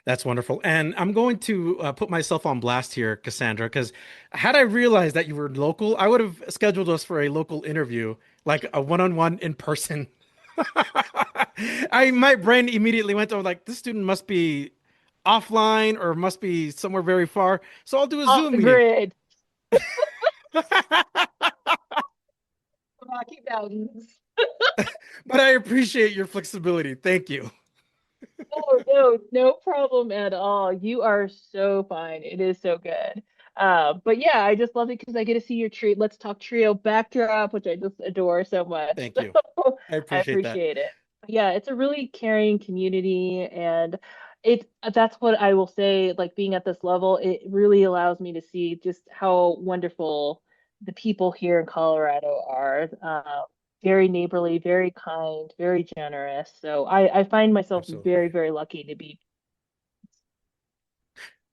That's wonderful. And I'm going to put myself on blast here, Cassandra, because had I realized that you were local, I would have scheduled us for a local interview, like a one-on-one in person. My brain immediately went to like, this student must be offline or must be somewhere very far. So I'll do a Off Zoom the meeting. grid, Rocky Mountains. But I appreciate your flexibility. Thank you. Oh, no problem at all. You are so fine. It is so good. But yeah, I just love it because I get to see your tree. Let's talk trio backdrop, which I just adore so much. Thank you. So I I appreciate that. appreciate it. Yeah, it's a really caring community, and that's what I will say. Like being at this level, it really allows me to see just how wonderful the people here in Colorado are. Very neighborly, very kind, very generous. So I find myself Absolutely. very, very lucky to be.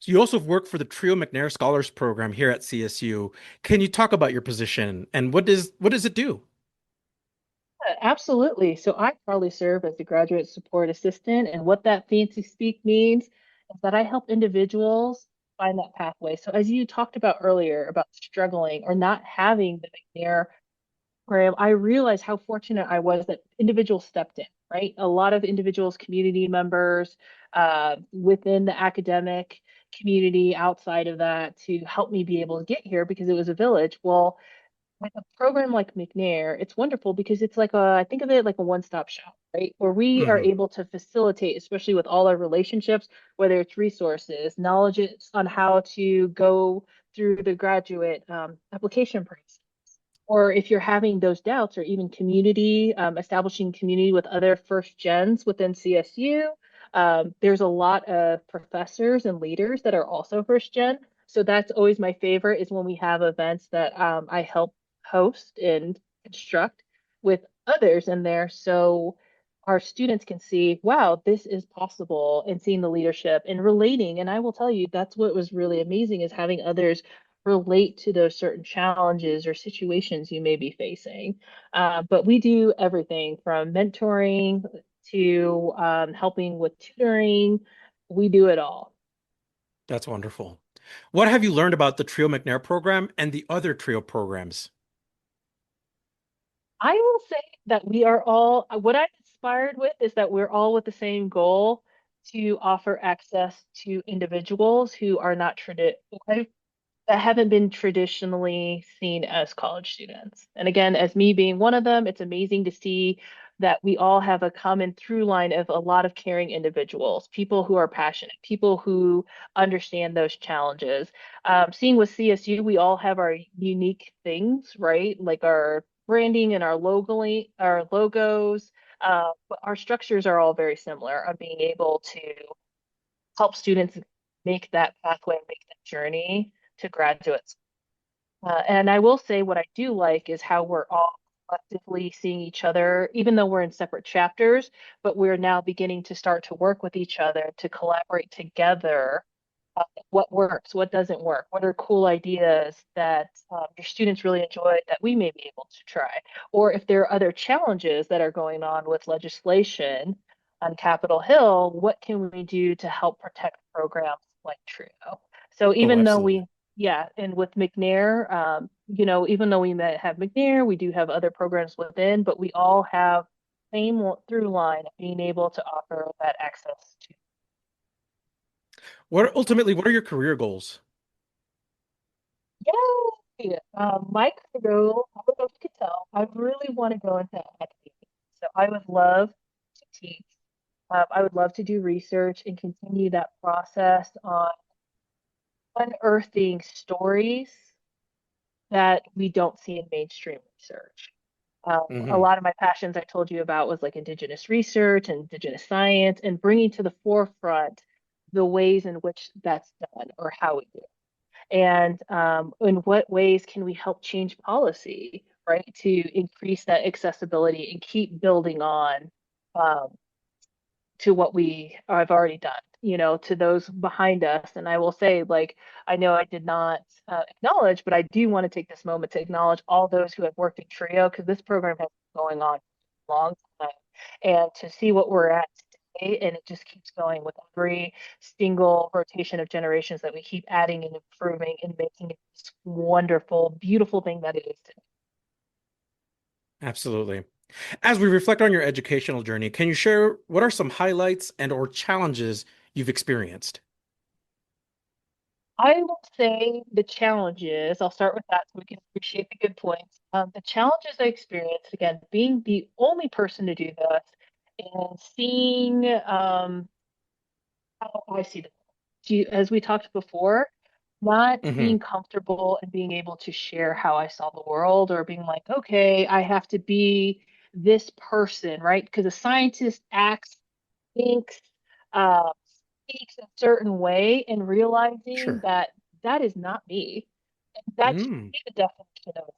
So you also work for the TRIO McNair Scholars Program here at CSU. Can you talk about your position and what does it do? Absolutely. So I probably serve as the graduate support assistant, and what that fancy speak means is that I help individuals find that pathway. So as you talked about earlier about struggling or not having the McNair program, I realized how fortunate I was that individuals stepped in, right? A lot of individuals, community members within the academic community outside of that to help me be able to get here because it was a village. Well, with a program like McNair, it's wonderful because it's like I think of it like a one-stop shop, right? Where we are Hmm. able to facilitate, especially with all our relationships, whether it's resources, knowledge on how to go through the graduate application process, or if you're having those doubts, or even community, establishing community with other first gens within CSU. There's a lot of professors and leaders that are also first gen. So that's always my favorite is when we have events that I help host and construct with others in there. So our students can see, wow, this is possible, and seeing the leadership and relating. And I will tell you, that's what was really amazing is having others relate to those certain challenges or situations you may be facing. But we do everything from mentoring to helping with tutoring. We do it all. That's wonderful. What have you learned about the TRIO McNair program and the other TRIO programs? I will say that we are all, what I'm inspired with is that we're all with the same goal to offer access to individuals who are not that haven't been traditionally seen as college students. And again, as me being one of them, it's amazing to see that we all have a common through line of a lot of caring individuals, people who are passionate, people who understand those challenges. Seeing with CSU, we all have our unique things, right? Like our branding and our logos, but our structures are all very similar on being able to help students make that pathway, make that journey to graduates. And I will say what I do like is how we're all collectively seeing each other, even though we're in separate chapters, but we're now beginning to start to work with each other to collaborate together. What works, what doesn't work, what are cool ideas that your students really enjoy that we may be able to try, or if there are other challenges that are going on with legislation on Capitol Hill, what can we do to help protect programs like TRIO? So Oh, even though absolutely. yeah, and with McNair, even though we may have McNair, we do have other programs within, but we all have same through line of being able to offer that access to. What are your career goals? Yay! My career, I don't know if you can tell, I really want to go into academia. So I would love to teach. I would love to do research and continue that process on unearthing stories that we don't see in mainstream research. A Hmm. lot of my passions I told you about was like Indigenous research and Indigenous science and bringing to the forefront the ways in which that's done or how we do it. And in what ways can we help change policy, right, to increase that accessibility and keep building on um, to what we have already done, to those behind us. And I will say, like, I know I did not acknowledge, but I do want to take this moment to acknowledge all those who have worked in TRIO because this program has been going on a long time. And to see what we're at today, and it just keeps going with every single rotation of generations that we keep adding and improving and making it this wonderful, beautiful thing that it is today. Absolutely. As we reflect on your educational journey, can you share what are some highlights and or challenges you've experienced? I will say the challenges, I'll start with that so we can appreciate the good points. The challenges I experienced, again, being the only person to do this and seeing how I see the world. As we talked before, not Hmm. being comfortable and being able to share how I saw the world or being like, okay, I have to be this person, right? Because a scientist acts, thinks, uh, speaks a certain way and realizing Sure. that that is not me. And that should Mm. be the definition of a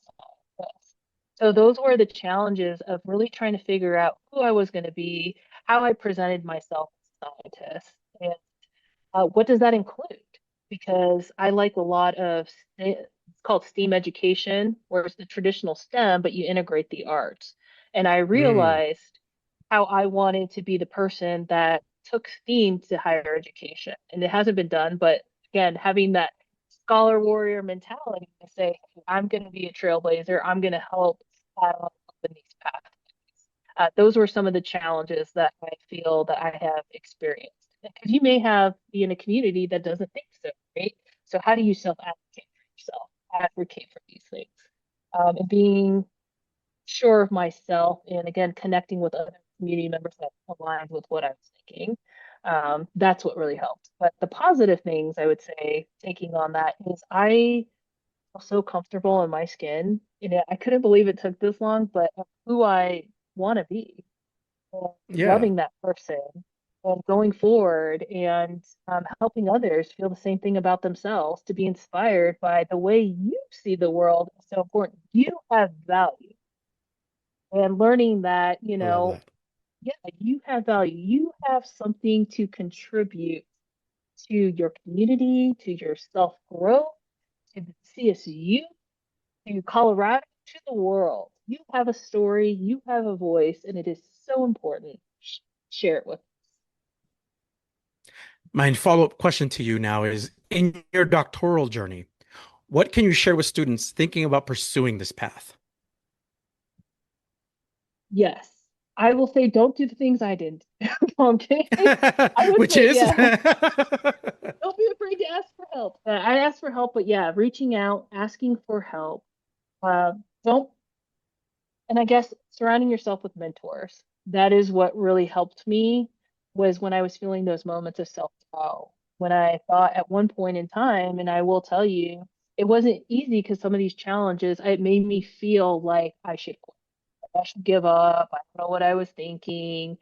scientist. So those were the challenges of really trying to figure out who I was going to be, how I presented myself as a scientist, and what does that include? Because I like a lot of it's called STEAM education, where it's the traditional STEM, but you integrate the arts. And I Mm. realized how I wanted to be the person that took STEAM to higher education. And it hasn't been done, but again, having that scholar warrior mentality to say, I'm going to be a trailblazer, I'm going to help open these paths. Those were some of the challenges that I feel that I have experienced. Because you may have be in a community that doesn't think so, right? So how do you self-advocate for yourself, advocate for these things, and being sure of myself, and again connecting with other community members that aligned with what I was thinking. That's what really helped. But the positive things I would say, taking on that, is I feel so comfortable in my skin. I couldn't believe it took this long, but of who I want to be and Yeah. loving that person and going forward and helping others feel the same thing about themselves to be inspired by the way you see the world is so important. You have value and learning that, I love that. yeah, you have value. You have something to contribute to your community, to your self growth, to the CSU, to Colorado, to the world. You have a story, you have a voice, and it is so important. Share it with. My follow-up question to you now is, in your doctoral journey, what can you share with students thinking about pursuing this path? Yes. I will say don't do the things I did. No, I'm kidding. I would Which say, is? yeah, don't be afraid to ask for help. I asked for help, but yeah, reaching out, asking for help. Don't, and I guess surrounding yourself with mentors. That is what really helped me was when I was feeling those moments of self-doubt. When I thought at one point in time, and I will tell you, it wasn't easy because some of these challenges, it made me feel like I should quit. I should give up. I don't know what I was thinking.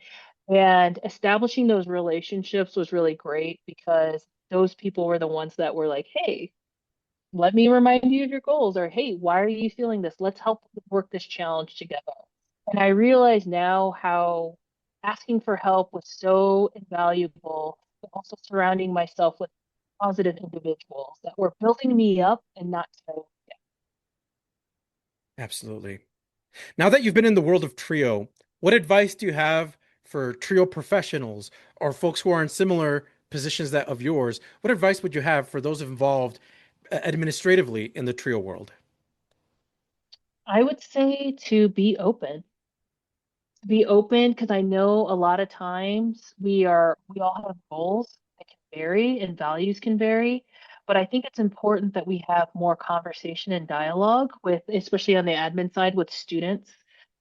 And establishing those relationships was really great because those people were the ones that were like, hey, let me remind you of your goals, or hey, why are you feeling this? Let's help work this challenge together. And I realize now how asking for help was so invaluable, but also surrounding myself with positive individuals that were building me up and not so. Absolutely. Now that you've been in the world of Trio, what advice do you have for Trio professionals or folks who are in similar positions that of yours? What advice would you have for those involved administratively in the Trio world? I would say to be open. Be open, because I know a lot of times we all have goals that can vary and values can vary, but I think it's important that we have more conversation and dialogue with, especially on the admin side, with students,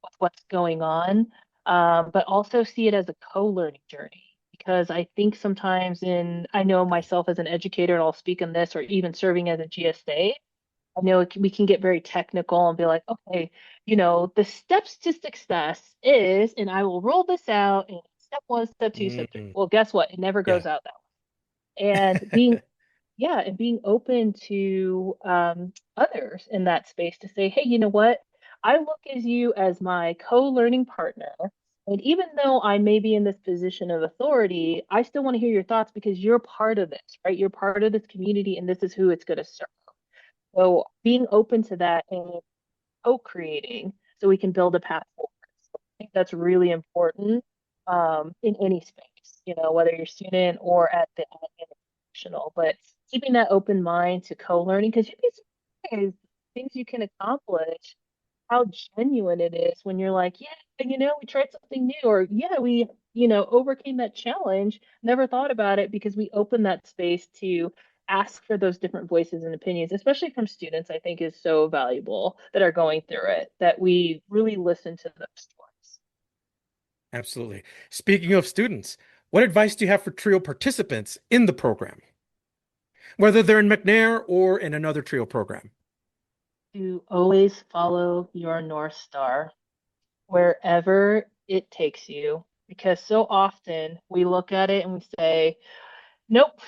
with what's going on, but also see it as a co-learning journey. Because I think sometimes I know myself as an educator, and I'll speak on this, or even serving as a GSA, I know we can get very technical and be like, okay, the steps to success is, and I will roll this out in step one, step two, step three. Mm, Well, guess what? It never yeah. goes out that way. And being open to others in that space to say, hey, you know what? I look as you as my co-learning partner. And even though I may be in this position of authority, I still want to hear your thoughts because you're part of this, right? You're part of this community, and this is who it's going to serve. So being open to that and co-creating so we can build a path forward. So I think that's really important in any space, whether you're a student or at the professional, but keeping that open mind to co-learning, because you'd be surprised things you can accomplish, how genuine it is when you're like, yeah, we tried something new, or yeah, we, overcame that challenge, never thought about it, because we open that space to ask for those different voices and opinions, especially from students. I think is so valuable that are going through it, that we really listen to those stories. Absolutely. Speaking of students, what advice do you have for TRIO participants in the program, whether they're in McNair or in another TRIO program? To always follow your North Star wherever it takes you, because so often we look at it and we say, nope.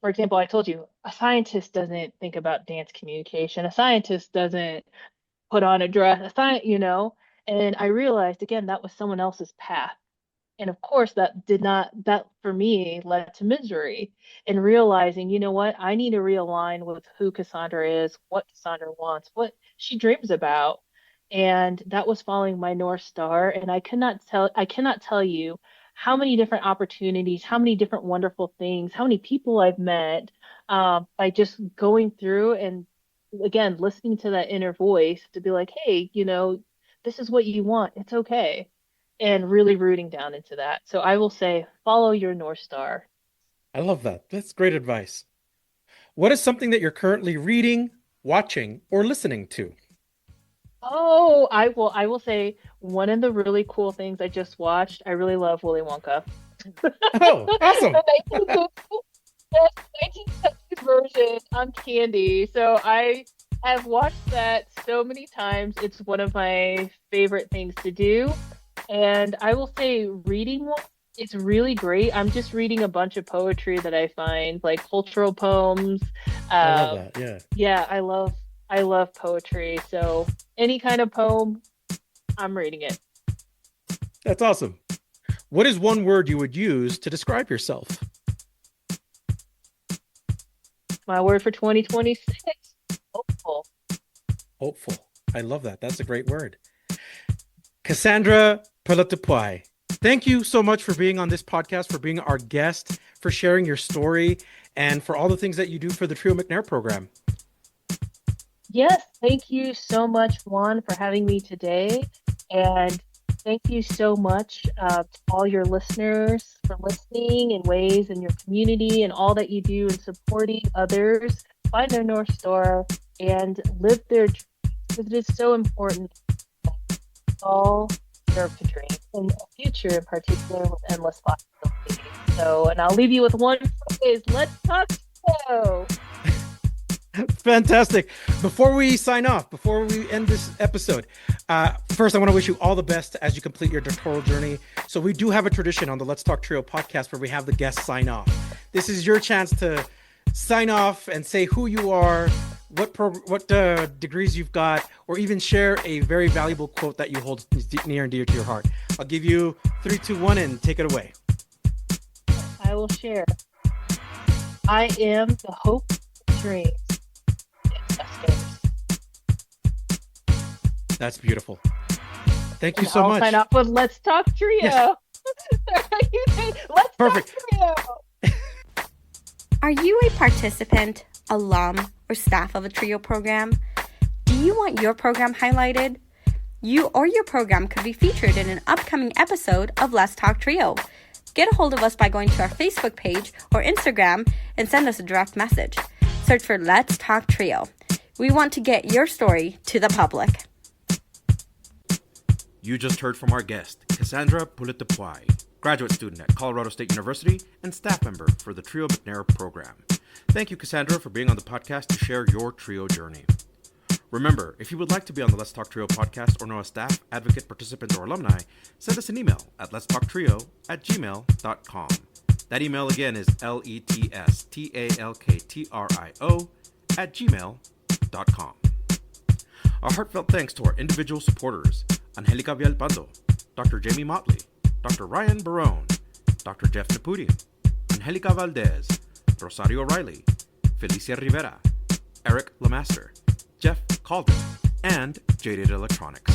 For example, I told you, a scientist doesn't think about dance communication. A scientist doesn't put on a dress. And I realized again that was someone else's path. And of course, that for me led to misery and realizing, you know what, I need to realign with who Cassandra is, what Cassandra wants, what she dreams about. And that was following my North Star. And I cannot tell you how many different opportunities, how many different wonderful things, how many people I've met by just going through and again, listening to that inner voice to be like, hey, this is what you want. It's okay, and really rooting down into that. So I will say, follow your North Star. I love that. That's great advice. What is something that you're currently reading, watching, or listening to? Oh, I will say one of the really cool things I just watched. I really love Willy Wonka. Oh, awesome. The 1970s version on Candy. So I have watched that so many times. It's one of my favorite things to do. And I will say, reading one, it's really great. I'm just reading a bunch of poetry that I find, like cultural poems. I love Um, that. Yeah. yeah, I love poetry. So any kind of poem, I'm reading it. That's awesome. What is one word you would use to describe yourself? My word for 2026, hopeful. Hopeful. I love that. That's a great word. Cassandra Puletapuai, thank you so much for being on this podcast, for being our guest, for sharing your story, and for all the things that you do for the TRIO McNair program. Yes, thank you so much, Juan, for having me today. And thank you so much to all your listeners for listening in ways in your community and all that you do in supporting others, find their North Star, and live their dreams, because it is so important. All deserve to dream, and a future in particular with endless possibilities. So, and I'll leave you with one phrase: let's talk TRIO. Fantastic. Before we sign off, before we end this episode, first, I want to wish you all the best as you complete your doctoral journey. So we do have a tradition on the Let's Talk TRIO podcast where we have the guests sign off. This is your chance to sign off and say who you are, what degrees you've got, or even share a very valuable quote that you hold near and dear to your heart. I'll give you 3, 2, 1, and take it away. I will share. I am the hope of dreams. That's beautiful. Thank you And so I'll much. sign off with Let's Talk TRIO. Yes. Let's Perfect. Talk TRIO. Are you a participant, alum, or staff of a TRIO program? Do you want your program highlighted? You or your program could be featured in an upcoming episode of Let's Talk Trio. Get a hold of us by going to our Facebook page or Instagram and send us a direct message. Search for Let's Talk Trio. We want to get your story to the public. You just heard from our guest, Cassandra Puletapuai, graduate student at Colorado State University and staff member for the TRIO McNair program. Thank you, Cassandra, for being on the podcast to share your TRIO journey. Remember, if you would like to be on the Let's Talk Trio podcast or know a staff, advocate, participant, or alumni, send us an email at letstalktrio@gmail.com. That email again is letstalktrio@gmail.com. Our heartfelt thanks to our individual supporters, Angelica Villalpando, Dr. Jamie Motley, Dr. Ryan Barone, Dr. Jeff Naputi, Angelica Valdez, Rosario Riley, Felicia Rivera, Eric Lamaster, Jeff Calden, and Jaded Electronics.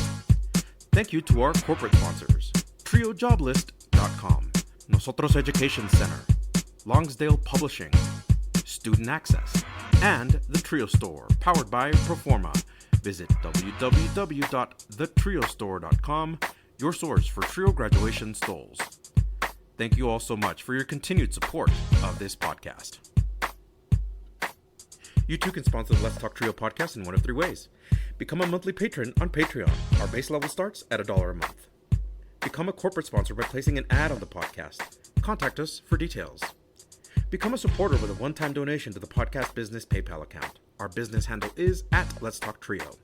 Thank you to our corporate sponsors, TrioJoblist.com, Nosotros Education Center, Longsdale Publishing, Student Access, and The Trio Store, powered by Proforma. Visit www.thetriostore.com, your source for Trio graduation stoles. Thank you all so much for your continued support of this podcast. You too can sponsor the Let's Talk Trio podcast in one of three ways. Become a monthly patron on Patreon. Our base level starts at $1 a month. Become a corporate sponsor by placing an ad on the podcast. Contact us for details. Become a supporter with a one-time donation to the podcast business PayPal account. Our business handle is @Let's Talk Trio.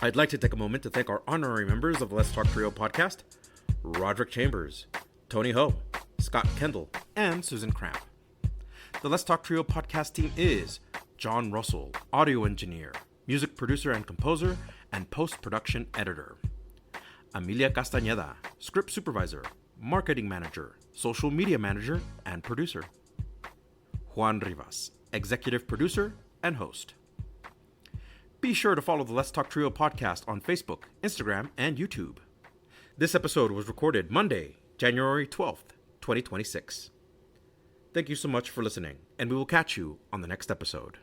I'd like to take a moment to thank our honorary members of the Let's Talk Trio podcast, Roderick Chambers, Tony Ho, Scott Kendall, and Susan Cramp. The Let's Talk Trio podcast team is John Russell, audio engineer, music producer and composer, and post-production editor. Amelia Castañeda, script supervisor, marketing manager, social media manager, and producer. Juan Rivas, executive producer and host. Be sure to follow the Let's Talk Trio podcast on Facebook, Instagram, and YouTube. This episode was recorded Monday, January 12th, 2026. Thank you so much for listening, and we will catch you on the next episode.